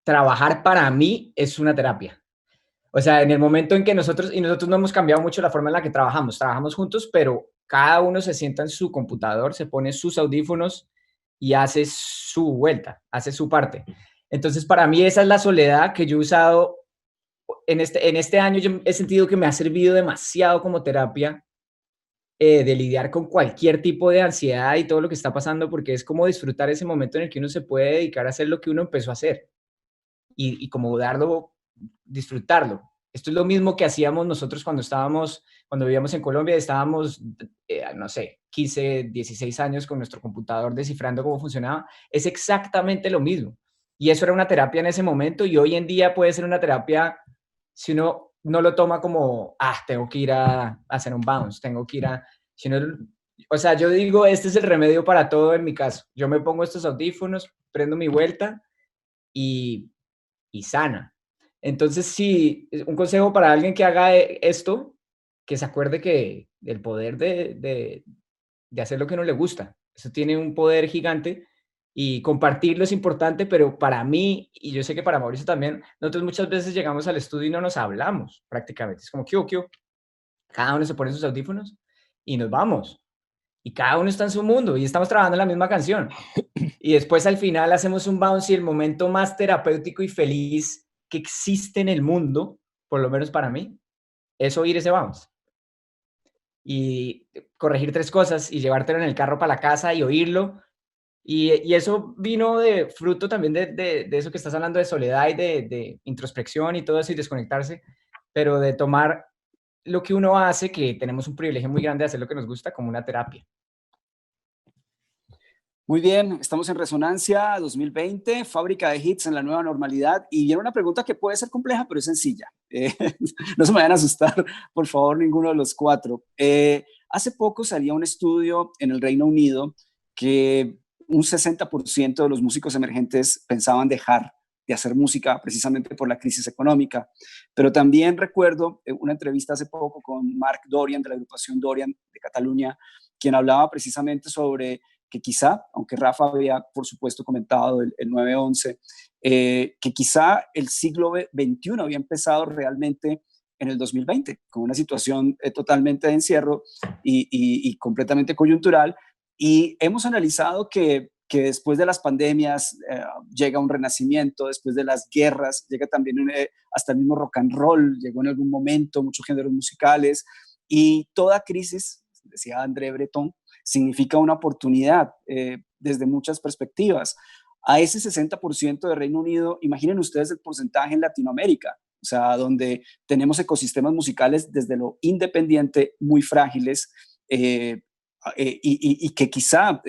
trabajar para mí es una terapia. O sea, en el momento en que nosotros no hemos cambiado mucho la forma en la que trabajamos juntos, pero cada uno se sienta en su computador, se pone sus audífonos y hace su vuelta, hace su parte. Entonces, para mí esa es la soledad que yo he usado en este año. Yo he sentido que me ha servido demasiado como terapia, de lidiar con cualquier tipo de ansiedad y todo lo que está pasando, porque es como disfrutar ese momento en el que uno se puede dedicar a hacer lo que uno empezó a hacer y como disfrutarlo. Esto es lo mismo que hacíamos nosotros cuando vivíamos en Colombia, estábamos, no sé, 15, 16 años con nuestro computador descifrando cómo funcionaba. Es exactamente lo mismo. Y eso era una terapia en ese momento, y hoy en día puede ser una terapia si uno no lo toma como, tengo que ir a hacer un bounce, tengo que ir a... Si uno, o sea, yo digo, este es el remedio para todo en mi caso. Yo me pongo estos audífonos, prendo mi vuelta y sana. Entonces, sí, un consejo para alguien que haga esto, que se acuerde que el poder de hacer lo que no le gusta. Eso tiene un poder gigante, y compartirlo es importante, pero para mí, y yo sé que para Mauricio también, nosotros muchas veces llegamos al estudio y no nos hablamos prácticamente. Es como, ¿qué? Cada uno se pone sus audífonos y nos vamos. Y cada uno está en su mundo y estamos trabajando en la misma canción. Y después al final hacemos un bounce, y el momento más terapéutico y feliz que existe en el mundo, por lo menos para mí, es oír ese bounce. Y corregir 3 cosas y llevártelo en el carro para la casa y oírlo. Y eso vino de fruto también de eso que estás hablando, de soledad y de introspección y todo eso, y desconectarse, pero de tomar lo que uno hace, que tenemos un privilegio muy grande de hacer lo que nos gusta, como una terapia. Muy bien, estamos en Resonancia 2020, fábrica de hits en la nueva normalidad, y viene una pregunta que puede ser compleja, pero es sencilla. No se me vayan a asustar, por favor, ninguno de los 4. Hace poco salía un estudio en el Reino Unido que un 60% de los músicos emergentes pensaban dejar de hacer música precisamente por la crisis económica. Pero también recuerdo una entrevista hace poco con Marc Dorian, de la agrupación Dorian de Cataluña, quien hablaba precisamente sobre que quizá, aunque Rafa había, por supuesto, comentado el 9/11, que quizá el siglo XXI había empezado realmente en el 2020, con una situación totalmente de encierro y completamente coyuntural. Y hemos analizado que después de las pandemias llega un renacimiento, después de las guerras llega también hasta el mismo rock and roll, llegó en algún momento, muchos géneros musicales, y toda crisis, decía André Breton, significa una oportunidad desde muchas perspectivas. A ese 60% de Reino Unido, imaginen ustedes el porcentaje en Latinoamérica, o sea, donde tenemos ecosistemas musicales desde lo independiente muy frágiles, y que quizá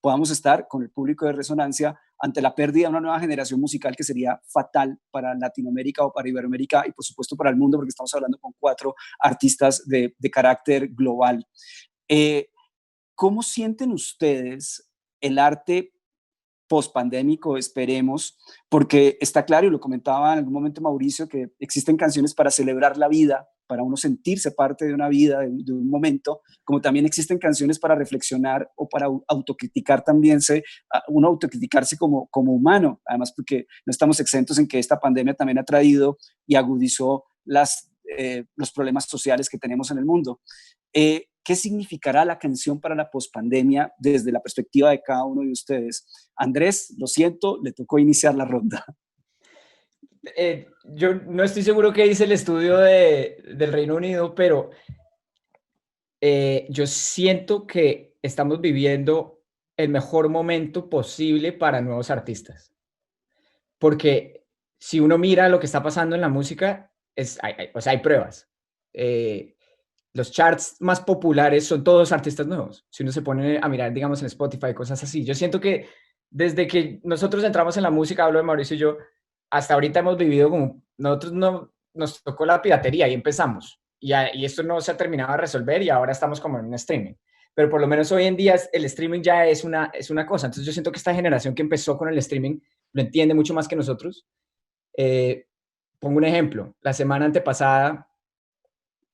podamos estar con el público de Resonancia ante la pérdida de una nueva generación musical que sería fatal para Latinoamérica o para Iberoamérica, y por supuesto para el mundo, porque estamos hablando con 4 artistas de carácter global. ¿Cómo sienten ustedes el arte pospandémico, esperemos? Porque está claro, y lo comentaba en algún momento Mauricio, que existen canciones para celebrar la vida, para uno sentirse parte de una vida, de un momento, como también existen canciones para reflexionar o para autocriticar también, uno autocriticarse como humano, además porque no estamos exentos en que esta pandemia también ha traído y agudizó los problemas sociales que tenemos en el mundo. ¿Qué significará la canción para la pospandemia desde la perspectiva de cada uno de ustedes? Andrés, lo siento, le tocó iniciar la ronda. Yo no estoy seguro qué dice el estudio del Reino Unido, pero yo siento que estamos viviendo el mejor momento posible para nuevos artistas. Porque si uno mira lo que está pasando en la música, hay pruebas. Los charts más populares son todos artistas nuevos. Si uno se pone a mirar, digamos, en Spotify, cosas así. Yo siento que desde que nosotros entramos en la música, hablo de Mauricio y yo, hasta ahorita hemos vivido como, nosotros no, nos tocó la piratería y empezamos. Y esto no se ha terminado de resolver, y ahora estamos como en un streaming. Pero por lo menos hoy en día el streaming ya es una cosa. Entonces yo siento que esta generación que empezó con el streaming lo entiende mucho más que nosotros. Pongo un ejemplo. La semana antepasada,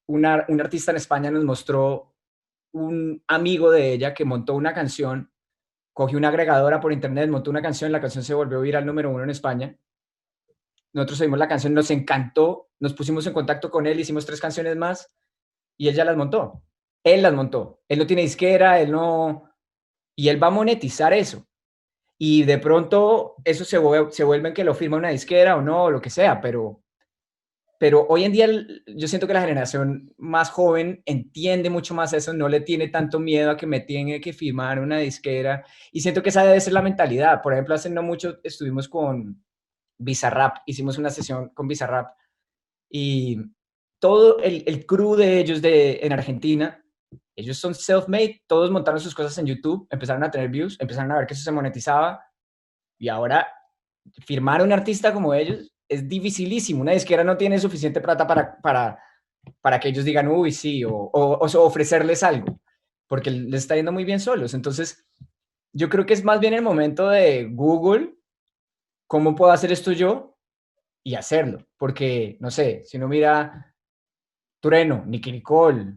un artista en España nos mostró un amigo de ella que montó una canción, cogió una agregadora por internet, montó una canción, la canción se volvió viral número 1 en España, nosotros oímos la canción, nos encantó, nos pusimos en contacto con él, hicimos 3 canciones más y él ya las montó. Él las montó. Él no tiene disquera, él no... Y él va a monetizar eso. Y de pronto eso se vuelve en que lo firma una disquera o no, o lo que sea, pero hoy en día yo siento que la generación más joven entiende mucho más eso, no le tiene tanto miedo a que me tiene que firmar una disquera, y siento que esa debe ser la mentalidad. Por ejemplo, hace no mucho estuvimos con Bizarrap, hicimos una sesión con Bizarrap, y todo el crew de ellos en Argentina, ellos son self-made, todos montaron sus cosas en YouTube, empezaron a tener views, empezaron a ver que eso se monetizaba, y ahora firmar a un artista como ellos es dificilísimo. Una disquera no tiene suficiente plata para que ellos digan, uy, sí, o ofrecerles algo, porque les está yendo muy bien solos. Entonces, yo creo que es más bien el momento de Google, ¿cómo puedo hacer esto yo? Y hacerlo, porque, no sé, si uno mira Trueno, Nicki Nicole,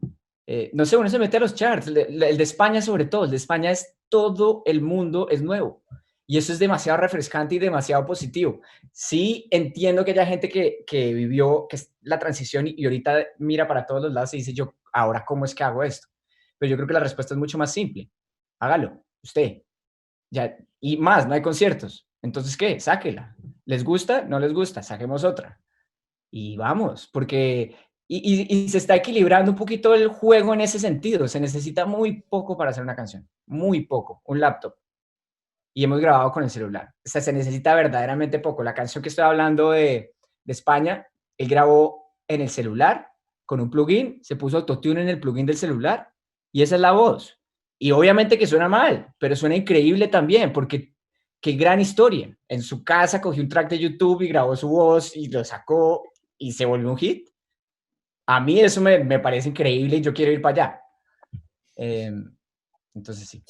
no sé, uno se mete a los charts, el de España sobre todo, el de España es todo el mundo, es nuevo. Y eso es demasiado refrescante y demasiado positivo. Sí entiendo que haya gente que vivió que es la transición y ahorita mira para todos los lados y dice, yo, ahora, ¿cómo es que hago esto? Pero yo creo que la respuesta es mucho más simple. Hágalo, usted. Ya, y más, no hay conciertos. Entonces, ¿qué? Sáquela. ¿Les gusta? No les gusta, saquemos otra. Y vamos, porque... Y se está equilibrando un poquito el juego en ese sentido. Se necesita muy poco para hacer una canción. Muy poco. Un laptop. Y hemos grabado con el celular. O sea, se necesita verdaderamente poco. La canción que estoy hablando de España, él grabó en el celular con un plugin, se puso autotune en el plugin del celular y esa es la voz. Y obviamente que suena mal, pero suena increíble también, porque qué gran historia. En su casa cogió un track de YouTube y grabó su voz y lo sacó y se volvió un hit. A mí eso me parece increíble y yo quiero ir para allá. Entonces sí.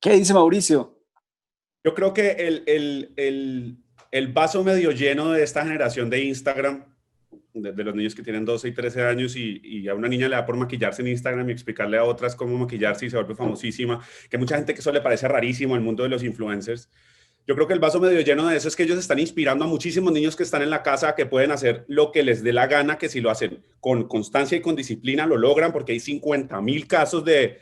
¿Qué dice Mauricio? Yo creo que el vaso medio lleno de esta generación de Instagram, de los niños que tienen 12 y 13 años y a una niña le da por maquillarse en Instagram y explicarle a otras cómo maquillarse y se vuelve famosísima, que mucha gente que eso le parece rarísimo el mundo de los influencers. Yo creo que el vaso medio lleno de eso es que ellos están inspirando a muchísimos niños que están en la casa que pueden hacer lo que les dé la gana, que si lo hacen con constancia y con disciplina lo logran, porque hay 50,000 casos de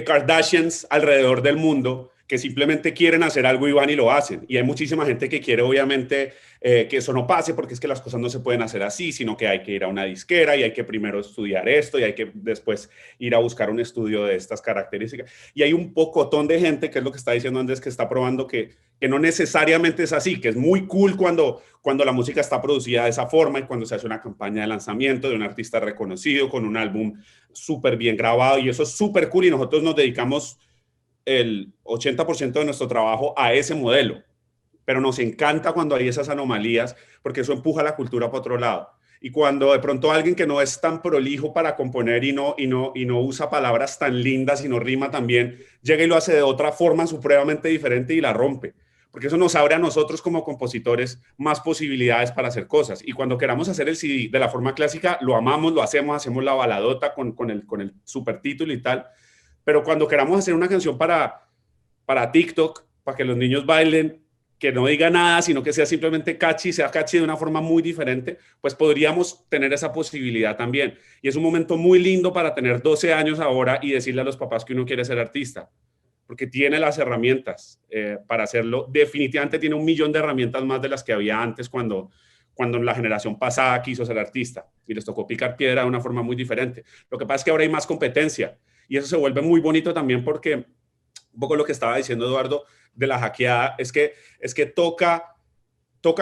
Kardashians alrededor del mundo que simplemente quieren hacer algo y van y lo hacen. Y hay muchísima gente que quiere, obviamente, que eso no pase, porque es que las cosas no se pueden hacer así, sino que hay que ir a una disquera y hay que primero estudiar esto y hay que después ir a buscar un estudio de estas características. Y hay un pocotón de gente, que es lo que está diciendo Andrés, que está probando que no necesariamente es así, que es muy cool cuando la música está producida de esa forma y cuando se hace una campaña de lanzamiento de un artista reconocido con un álbum súper bien grabado, y eso es súper cool y nosotros nos dedicamos el 80% de nuestro trabajo a ese modelo, pero nos encanta cuando hay esas anomalías porque eso empuja la cultura para otro lado. Y cuando de pronto alguien que no es tan prolijo para componer y no usa palabras tan lindas y no rima tan bien, llega y lo hace de otra forma supremamente diferente y la rompe. Porque eso nos abre a nosotros como compositores más posibilidades para hacer cosas. Y cuando queramos hacer el CD de la forma clásica, lo amamos, lo hacemos la baladota con el supertítulo y tal. Pero cuando queramos hacer una canción para TikTok, para que los niños bailen, que no diga nada, sino que sea simplemente catchy, sea catchy de una forma muy diferente, pues podríamos tener esa posibilidad también. Y es un momento muy lindo para tener 12 años ahora y decirle a los papás que uno quiere ser artista, porque tiene las herramientas para hacerlo. Definitivamente tiene 1,000,000 de herramientas más de las que había antes cuando la generación pasada quiso ser artista y les tocó picar piedra de una forma muy diferente. Lo que pasa es que ahora hay más competencia y eso se vuelve muy bonito también porque un poco lo que estaba diciendo Eduardo de la hackeada es que toca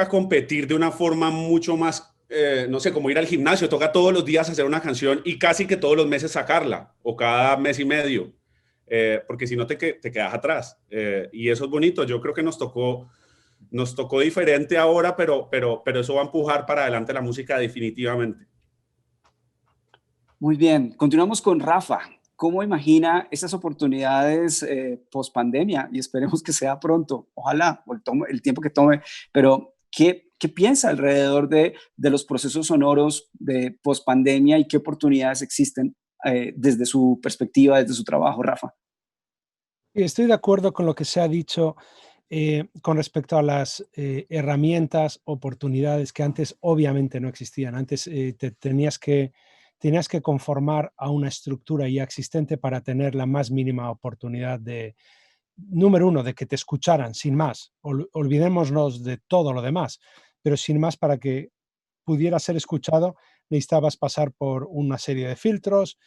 competir de una forma mucho más, no sé, como ir al gimnasio, toca todos los días hacer una canción y casi que todos los meses sacarla o cada mes y medio, porque si no te quedas atrás. Y eso es bonito, yo creo que nos tocó diferente ahora, pero eso va a empujar para adelante la música definitivamente. Muy bien, continuamos con Rafa. ¿Cómo imagina esas oportunidades post pandemia? Y esperemos que sea pronto, ojalá, el tiempo que tome, pero ¿qué piensa alrededor de los procesos sonoros de post pandemia y qué oportunidades existen desde su perspectiva, desde su trabajo, Rafa? Estoy de acuerdo con lo que se ha dicho. con respecto a las herramientas, oportunidades que antes obviamente no existían. Antes tenías que conformar a una estructura ya existente para tener la más mínima oportunidad de, número uno, de que te escucharan, sin más. Olvidémonos de todo lo demás, pero sin más, para que pudiera ser escuchado, necesitabas pasar por una serie de filtros,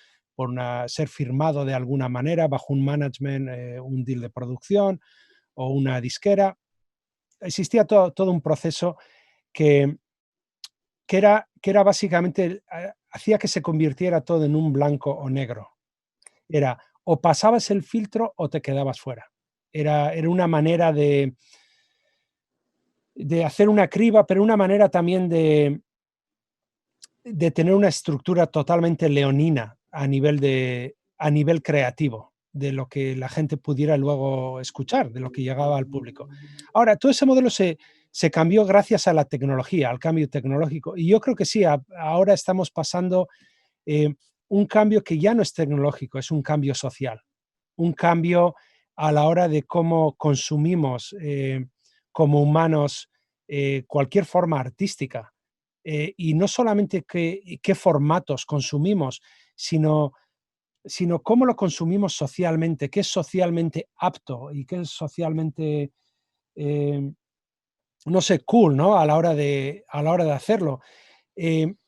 ser firmado de alguna manera bajo un management, un deal de producción o una disquera. Existía todo un proceso que era básicamente, hacía que se convirtiera todo en un blanco o negro. Era o pasabas el filtro o te quedabas fuera. Era una manera de hacer una criba, pero una manera también de tener una estructura totalmente leonina a nivel creativo, de lo que la gente pudiera luego escuchar, de lo que llegaba al público. Ahora, todo ese modelo se cambió gracias a la tecnología, al cambio tecnológico. Y yo creo que sí, ahora estamos pasando un cambio que ya no es tecnológico, es un cambio social, un cambio a la hora de cómo consumimos como humanos cualquier forma artística. Y no solamente qué formatos consumimos, sino cómo lo consumimos socialmente, qué es socialmente apto y qué es socialmente, eh, no sé, cool, ¿no? A la hora de hacerlo.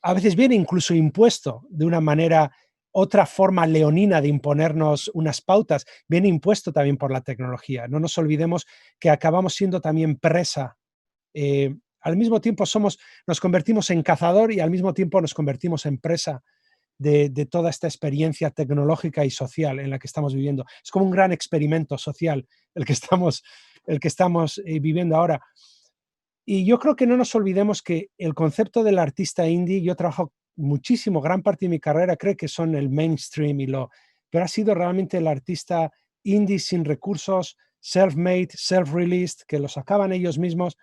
A veces viene incluso impuesto de una manera, otra forma leonina de imponernos unas pautas, viene impuesto también por la tecnología. No nos olvidemos que acabamos siendo también presa. Al mismo tiempo nos convertimos en cazador y al mismo tiempo nos convertimos en presa de toda esta experiencia tecnológica y social en la que estamos viviendo. Es como un gran experimento social el que estamos viviendo ahora. Y yo creo que no nos olvidemos que el concepto del artista indie, yo trabajo muchísimo, gran parte de mi carrera, creo que son el mainstream, pero ha sido realmente el artista indie sin recursos, self-made, self-released, que lo sacaban ellos mismos.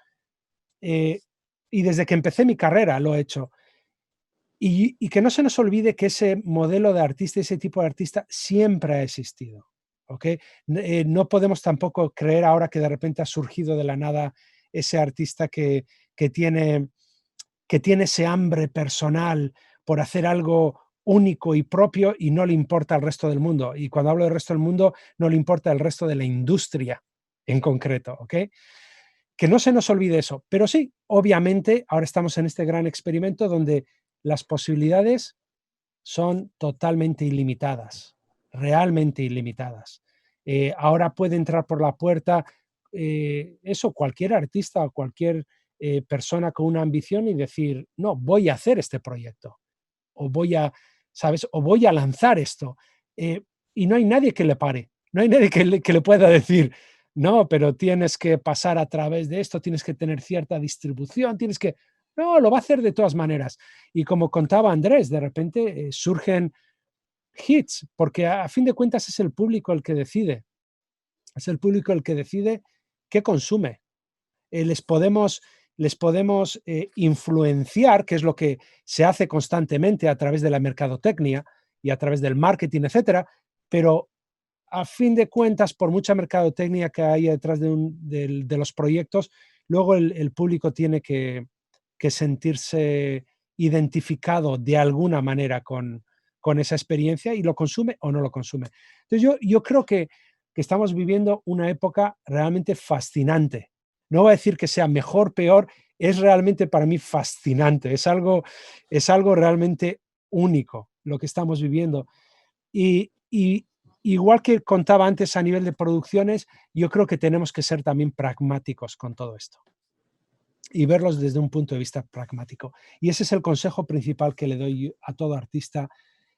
Y desde que empecé mi carrera lo he hecho. Y que no se nos olvide que ese modelo de artista, ese tipo de artista siempre ha existido. ¿Okay? No podemos tampoco creer ahora que de repente ha surgido de la nada ese artista que tiene ese hambre personal por hacer algo único y propio y no le importa el resto del mundo. Y cuando hablo del resto del mundo, no le importa el resto de la industria en concreto. ¿Okay? Que no se nos olvide eso. Pero sí, obviamente, ahora estamos en este gran experimento donde las posibilidades son totalmente ilimitadas, realmente ilimitadas. Ahora puede entrar por la puerta cualquier artista o cualquier persona con una ambición y decir, no, voy a hacer este proyecto o ¿sabes? O voy a lanzar esto. Y no hay nadie que le pare, no hay nadie que le pueda decir, no, pero tienes que pasar a través de esto, tienes que tener cierta distribución, No, lo va a hacer de todas maneras. Y como contaba Andrés, de repente surgen hits, porque a fin de cuentas es el público el que decide. Es el público el que decide qué consume. Les podemos influenciar, que es lo que se hace constantemente a través de la mercadotecnia y a través del marketing, etcétera, pero a fin de cuentas, por mucha mercadotecnia que haya detrás de los proyectos, luego el público tiene que sentirse identificado de alguna manera con esa experiencia y lo consume o no lo consume. Entonces yo creo que estamos viviendo una época realmente fascinante. No voy a decir que sea mejor, peor, es realmente para mí fascinante, es algo realmente único lo que estamos viviendo. Y igual que contaba antes a nivel de producciones, yo creo que tenemos que ser también pragmáticos con todo esto y verlos desde un punto de vista pragmático. Y ese es el consejo principal que le doy a todo artista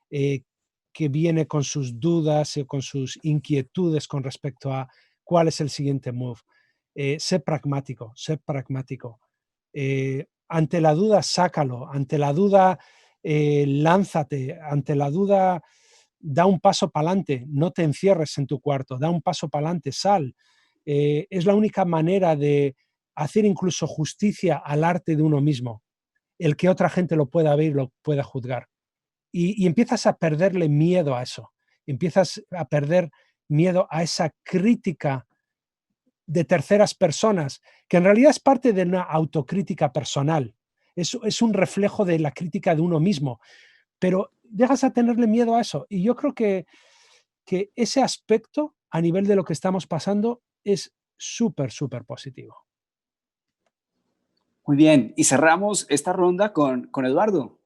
que viene con sus dudas o con sus inquietudes con respecto a cuál es el siguiente move. Sé pragmático, sé pragmático. Ante la duda, sácalo. Ante la duda, lánzate. Ante la duda, da un paso para adelante. No te encierres en tu cuarto. Da un paso para adelante, sal. Es la única manera de hacer incluso justicia al arte de uno mismo. El que otra gente lo pueda ver y lo pueda juzgar. Y empiezas a perderle miedo a eso. Empiezas a perder miedo a esa crítica de terceras personas, que en realidad es parte de una autocrítica personal. Es un reflejo de la crítica de uno mismo, pero dejas a tenerle miedo a eso. Y yo creo que ese aspecto, a nivel de lo que estamos pasando, es súper, súper positivo. Muy bien, y cerramos esta ronda con Eduardo.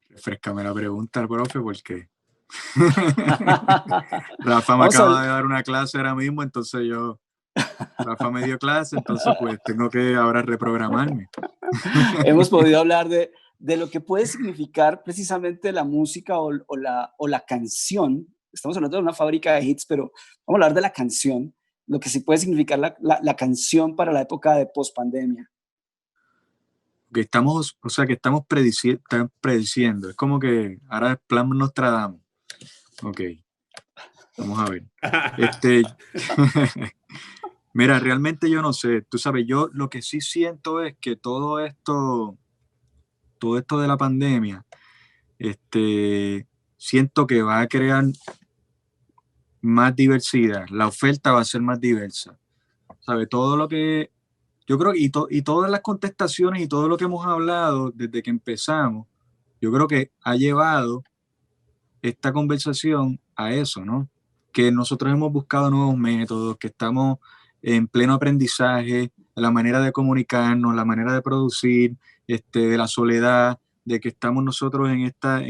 Refrescame la pregunta, profe, porque Rafa me Vamos acaba a, de dar una clase ahora mismo, entonces Rafa me dio clase, entonces pues tengo que ahora reprogramarme. hemos podido hablar de lo que puede significar precisamente la música o la canción. Estamos hablando de una fábrica de hits, pero vamos a hablar de la canción, lo que sí puede significar la canción para la época de pospandemia. Que estamos, o sea, que estamos prediciendo. Es como que ahora es plan Nostradamus. Ok, vamos a ver. Mira, realmente yo no sé. Tú sabes, yo lo que sí siento es que todo esto de la pandemia, siento que va a crear más diversidad. La oferta va a ser más diversa. ¿Sabe? Todo lo que yo creo y todas las contestaciones y todo lo que hemos hablado desde que empezamos, yo creo que ha llevado esta conversación a eso, ¿no? Que nosotros hemos buscado nuevos métodos, que estamos en pleno aprendizaje, la manera de comunicarnos, la manera de producir, de la soledad, de que estamos nosotros en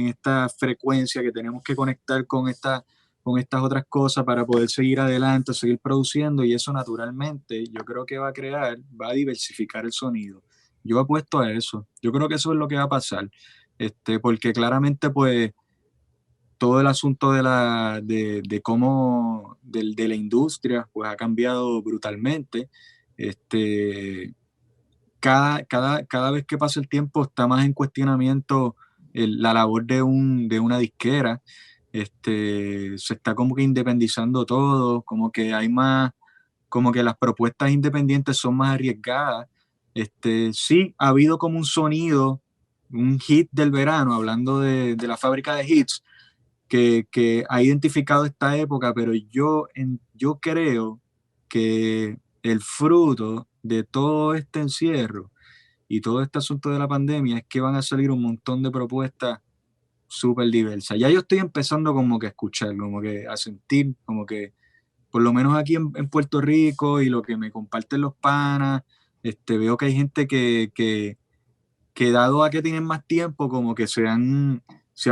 esta frecuencia, que tenemos que conectar con estas otras cosas para poder seguir adelante, seguir produciendo, y eso naturalmente yo creo que va a diversificar el sonido. Yo apuesto a eso, yo creo que eso es lo que va a pasar, porque claramente pues todo el asunto de cómo de la industria pues ha cambiado brutalmente. Cada vez que pasa el tiempo está más en cuestionamiento la labor de una disquera. Se está como que independizando todo, como que hay más, como que las propuestas independientes son más arriesgadas. Sí, ha habido como un sonido, un hit del verano, hablando de la fábrica de hits, que ha identificado esta época, pero yo creo que el fruto de todo este encierro y todo este asunto de la pandemia es que van a salir un montón de propuestas súper diversas. Ya yo estoy empezando como que a escuchar, como que a sentir, como que por lo menos aquí en Puerto Rico y lo que me comparten los panas, veo que hay gente que dado a que tienen más tiempo, como que se han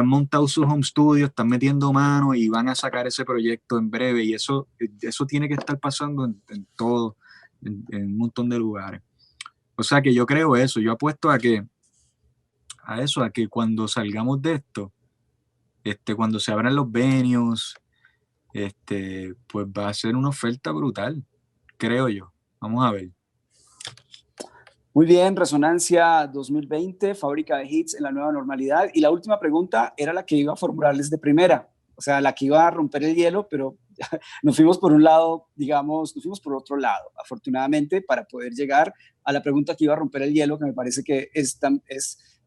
montado sus home studios, están metiendo mano y van a sacar ese proyecto en breve, y eso tiene que estar pasando en todo, en un montón de lugares. O sea que yo creo eso, yo apuesto a que cuando salgamos de esto, cuando se abran los venues, pues va a ser una oferta brutal, creo yo. Vamos a ver. Muy bien, Resonancia 2020, fábrica de hits en la nueva normalidad. Y la última pregunta era la que iba a formularles de primera, o sea, la que iba a romper el hielo, pero nos fuimos por un lado, digamos, nos fuimos por otro lado, afortunadamente, para poder llegar a la pregunta que iba a romper el hielo, que me parece que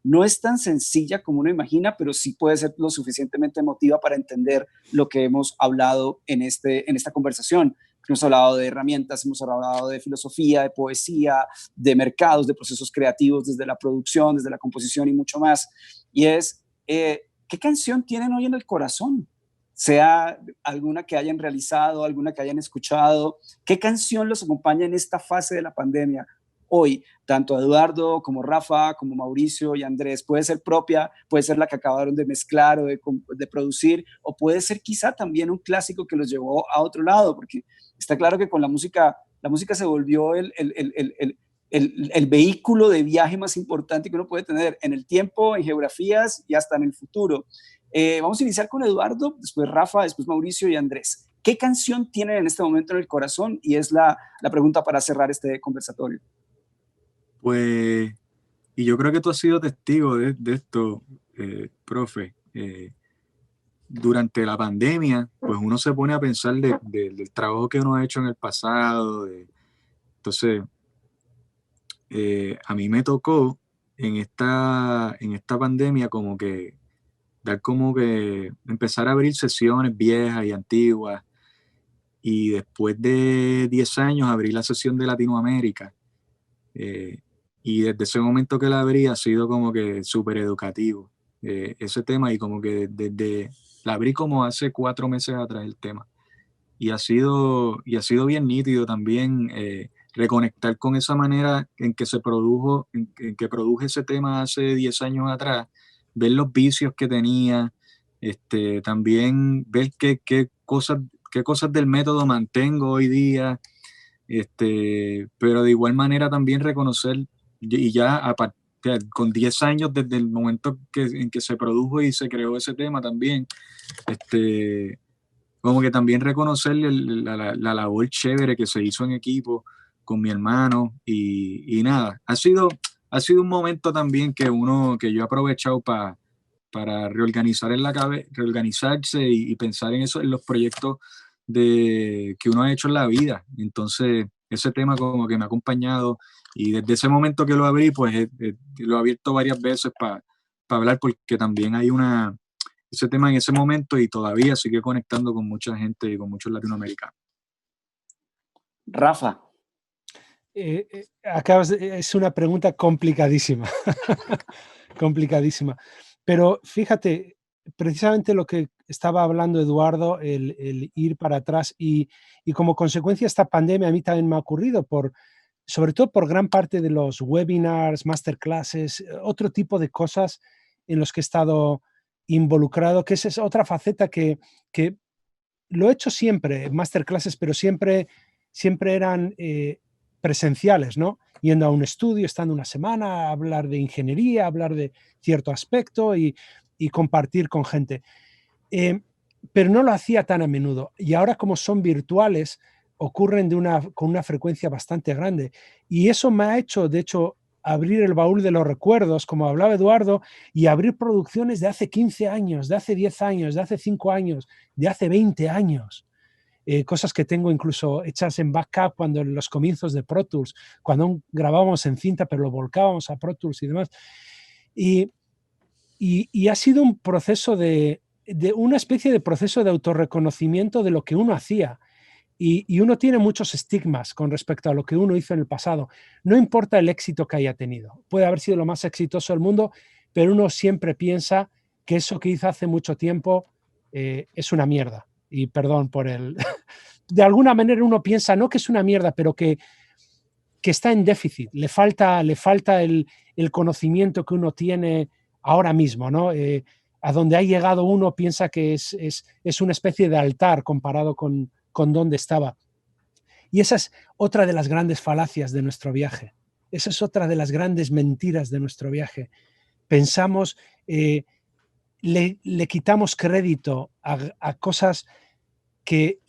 no es tan sencilla como uno imagina, pero sí puede ser lo suficientemente emotiva para entender lo que hemos hablado en esta conversación. Hemos hablado de herramientas, hemos hablado de filosofía, de poesía, de mercados, de procesos creativos, desde la producción, desde la composición y mucho más. Y es, ¿qué canción tienen hoy en el corazón? Sea alguna que hayan realizado, alguna que hayan escuchado. ¿Qué canción los acompaña en esta fase de la pandemia hoy? Tanto Eduardo como Rafa, como Mauricio y Andrés. Puede ser propia, puede ser la que acabaron de mezclar o de producir, o puede ser quizá también un clásico que los llevó a otro lado, porque está claro que con la música se volvió el vehículo de viaje más importante que uno puede tener en el tiempo, en geografías y hasta en el futuro. Vamos a iniciar con Eduardo, después Rafa, después Mauricio y Andrés. ¿Qué canción tienen en este momento en el corazón? Y es la pregunta para cerrar este conversatorio. Pues, y yo creo que tú has sido testigo de esto, profe. Durante la pandemia, pues uno se pone a pensar del trabajo que uno ha hecho en el pasado. Entonces, a mí me tocó en esta pandemia como que dar como que empezar a abrir sesiones viejas y antiguas, y después de 10 años abrí la sesión de Latinoamérica. Y desde ese momento que la abrí ha sido como que súper educativo ese tema, y como que desde la abrí como hace 4 meses atrás el tema. Y ha sido bien nítido también reconectar con esa manera en que se produjo, en que produje ese tema hace 10 años atrás, ver los vicios que tenía, también ver qué cosas del método mantengo hoy día, pero de igual manera también reconocer, y ya con 10 años desde el momento en que se produjo y se creó ese tema también, como que también reconocer la labor chévere que se hizo en equipo con mi hermano, y nada, ha sido un momento también que yo he aprovechado para reorganizar en la cabeza, reorganizarse y pensar en eso, en los proyectos que uno ha hecho en la vida. Entonces, ese tema como que me ha acompañado, y desde ese momento que lo abrí, pues lo he abierto varias veces para hablar, porque también hay ese tema en ese momento, y todavía sigue conectando con mucha gente y con muchos latinoamericanos. Rafa. Es una pregunta complicadísima, complicadísima. Pero fíjate, precisamente lo que estaba hablando Eduardo, el ir para atrás, y como consecuencia esta pandemia a mí también me ha ocurrido, sobre todo por gran parte de los webinars, masterclasses, otro tipo de cosas en los que he estado involucrado, que esa es otra faceta que lo he hecho siempre, masterclasses, pero siempre eran presenciales, ¿no? Yendo a un estudio, estando una semana, a hablar de ingeniería, hablar de cierto aspecto y compartir con gente. Pero no lo hacía tan a menudo. Y ahora, como son virtuales, ocurren con una frecuencia bastante grande. Y eso me ha hecho, de hecho, abrir el baúl de los recuerdos, como hablaba Eduardo, y abrir producciones de hace 15 años, de hace 10 años, de hace 5 años, de hace 20 años. Cosas que tengo incluso hechas en backup cuando en los comienzos de Pro Tools, cuando grabábamos en cinta pero lo volcábamos a Pro Tools y demás. Y ha sido un proceso de una especie de proceso de autorreconocimiento de lo que uno hacía. Y uno tiene muchos estigmas con respecto a lo que uno hizo en el pasado. No importa el éxito que haya tenido. Puede haber sido lo más exitoso del mundo, pero uno siempre piensa que eso que hizo hace mucho tiempo es una mierda. Y perdón por el... De alguna manera uno piensa, no que es una mierda, pero que está en déficit. Le falta el conocimiento que uno tiene ahora mismo, ¿no? A donde ha llegado uno piensa que es una especie de altar comparado con dónde estaba. Y esa es otra de las grandes falacias de nuestro viaje. Esa es otra de las grandes mentiras de nuestro viaje. Pensamos, le quitamos crédito a cosas que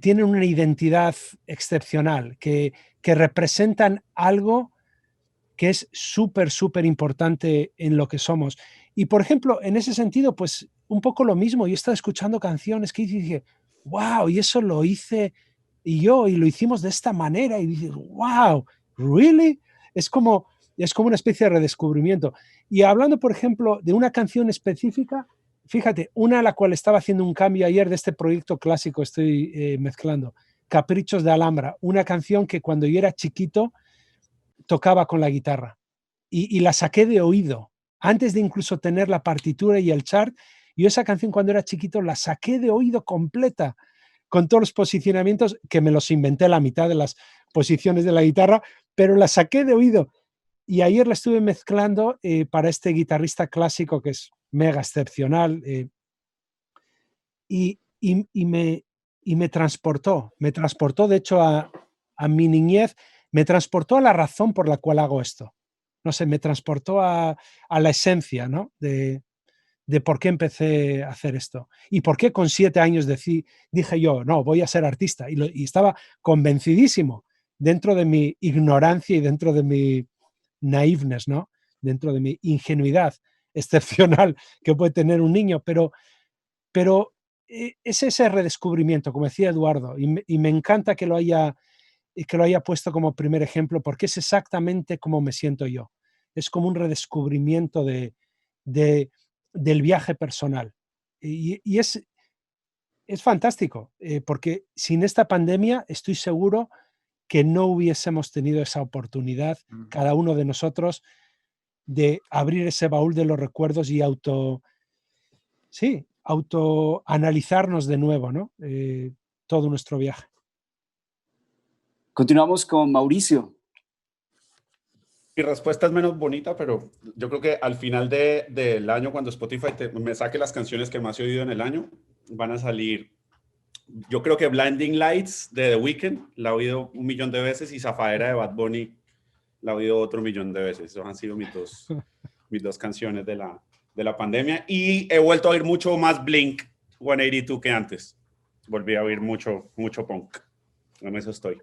tienen una identidad excepcional, que representan algo que es súper, súper importante en lo que somos. Y, por ejemplo, en ese sentido, pues un poco lo mismo. Yo estaba escuchando canciones que dije, wow, y eso lo hice y lo hicimos de esta manera. Y dices, wow, ¿really? Es como una especie de redescubrimiento. Y hablando, por ejemplo, de una canción específica, fíjate, una a la cual estaba haciendo un cambio ayer de este proyecto clásico, estoy mezclando, Caprichos de Alhambra, una canción que cuando yo era chiquito tocaba con la guitarra y la saqué de oído, antes de incluso tener la partitura y el chart. Yo esa canción cuando era chiquito la saqué de oído completa, con todos los posicionamientos, que me los inventé la mitad de las posiciones de la guitarra, pero la saqué de oído. Y ayer la estuve mezclando para este guitarrista clásico que es mega excepcional, y me transportó, de hecho a mi niñez, me transportó a la razón por la cual hago esto. No sé, me transportó a la esencia, ¿no? de por qué empecé a hacer esto y por qué con 7 años dije yo, no, voy a ser artista, y estaba convencidísimo dentro de mi ignorancia y dentro de mi naiveness, ¿no? Dentro de mi ingenuidad excepcional que puede tener un niño, pero es ese redescubrimiento, como decía Eduardo, y me encanta que lo haya puesto como primer ejemplo, porque es exactamente como me siento yo. Es como un redescubrimiento del viaje personal. Y es es fantástico, porque sin esta pandemia estoy seguro que no hubiésemos tenido esa oportunidad, cada uno de nosotros, de abrir ese baúl de los recuerdos y autoanalizarnos de nuevo, ¿no? Todo nuestro viaje. Continuamos con Mauricio. Mi respuesta es menos bonita, pero yo creo que al final del año, cuando Spotify me saque las canciones que más he oído en el año, van a salir. Yo creo que Blinding Lights de The Weeknd la he oído 1.000.000 de veces, y Zafaera de Bad Bunny la he oído otro 1.000.000 de veces. Esas han sido mis dos canciones de la pandemia. Y he vuelto a oír mucho más Blink 182 que antes. Volví a oír mucho punk. En eso estoy.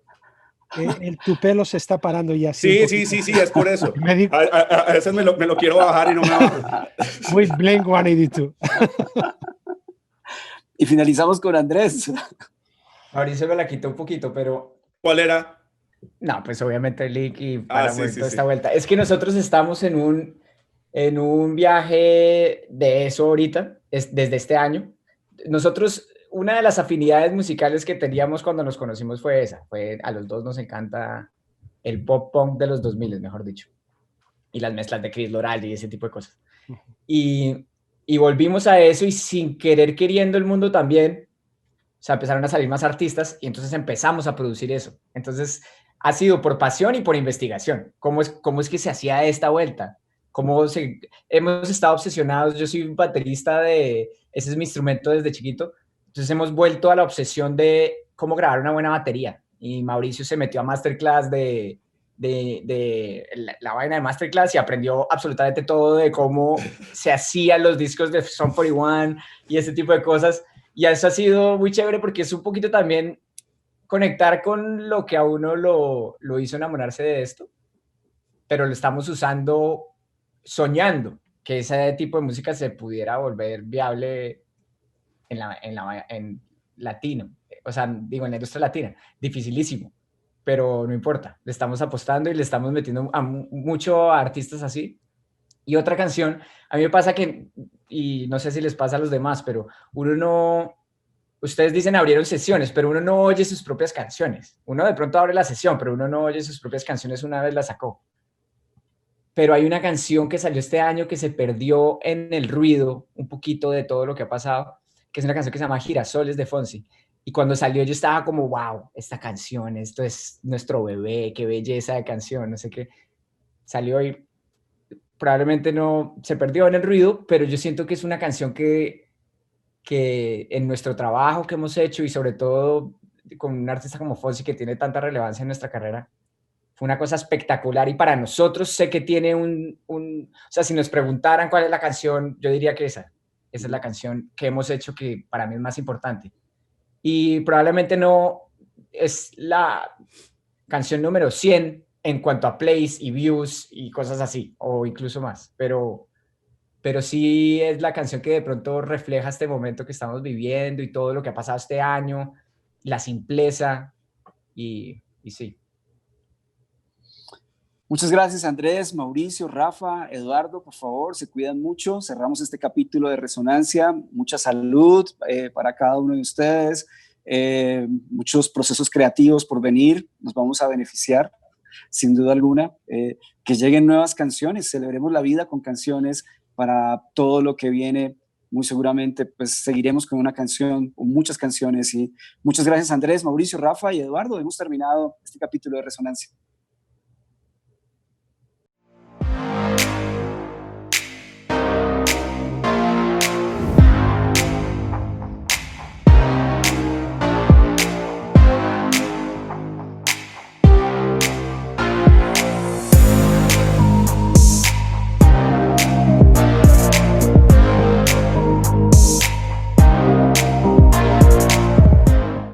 Tu pelo se está parando ya. Sí, es por eso. A veces me lo quiero bajar y no me bajo. With Blink 182. Y finalizamos con Andrés. Mauricio me la quitó un poquito, pero... ¿Cuál era? No, pues obviamente Lick y para sí, esta vuelta. Es que nosotros estamos en un viaje de eso ahorita, desde este año. Nosotros, una de las afinidades musicales que teníamos cuando nos conocimos fue esa. A los dos nos encanta el pop punk de los 2000, mejor dicho. Y las mezclas de Chris Loral y ese tipo de cosas. Y volvimos a eso, y sin querer queriendo el mundo también, o sea, empezaron a salir más artistas, y entonces empezamos a producir eso. Entonces ha sido por pasión y por investigación. ¿Cómo es que se hacía esta vuelta? Hemos estado obsesionados. Yo soy un baterista, ese es mi instrumento desde chiquito. Entonces hemos vuelto a la obsesión de cómo grabar una buena batería. Y Mauricio se metió a Masterclass de la vaina de Masterclass, y aprendió absolutamente todo de cómo se hacían los discos de Sum 41 y ese tipo de cosas. Y eso ha sido muy chévere, porque es un poquito también conectar con lo que a uno lo hizo enamorarse de esto, pero lo estamos usando soñando que ese tipo de música se pudiera volver viable en latino, o sea, digo, en la industria latina. Dificilísimo, pero no importa, le estamos apostando y le estamos metiendo a muchos artistas así. Y otra canción, a mí me pasa que, y no sé si les pasa a los demás, pero ustedes dicen abrieron sesiones, pero uno no oye sus propias canciones. Uno de pronto abre la sesión, pero uno no oye sus propias canciones una vez las sacó. Pero hay una canción que salió este año que se perdió en el ruido un poquito de todo lo que ha pasado, que es una canción que se llama Girasoles de Fonsi. Y cuando salió yo estaba como, wow, esta canción, esto es nuestro bebé, qué belleza de canción, no sé qué. Salió y probablemente no se perdió en el ruido, pero yo siento que es una canción que en nuestro trabajo que hemos hecho, y sobre todo con un artista como Fonsi, que tiene tanta relevancia en nuestra carrera, fue una cosa espectacular. Y para nosotros sé que tiene o sea, si nos preguntaran cuál es la canción, yo diría que esa es la canción que hemos hecho, que para mí es más importante. Y probablemente no es la canción número 100 en cuanto a plays y views y cosas así, o incluso más, pero sí es la canción que de pronto refleja este momento que estamos viviendo y todo lo que ha pasado este año, la simpleza, y sí. Muchas gracias, Andrés, Mauricio, Rafa, Eduardo. Por favor, se cuidan mucho. Cerramos este capítulo de Resonancia. Mucha salud para cada uno de ustedes. Muchos procesos creativos por venir. Nos vamos a beneficiar, sin duda alguna. Que lleguen nuevas canciones. Celebremos la vida con canciones para todo lo que viene. Muy seguramente pues seguiremos con una canción o muchas canciones. Y muchas gracias, Andrés, Mauricio, Rafa y Eduardo. Hemos terminado este capítulo de Resonancia.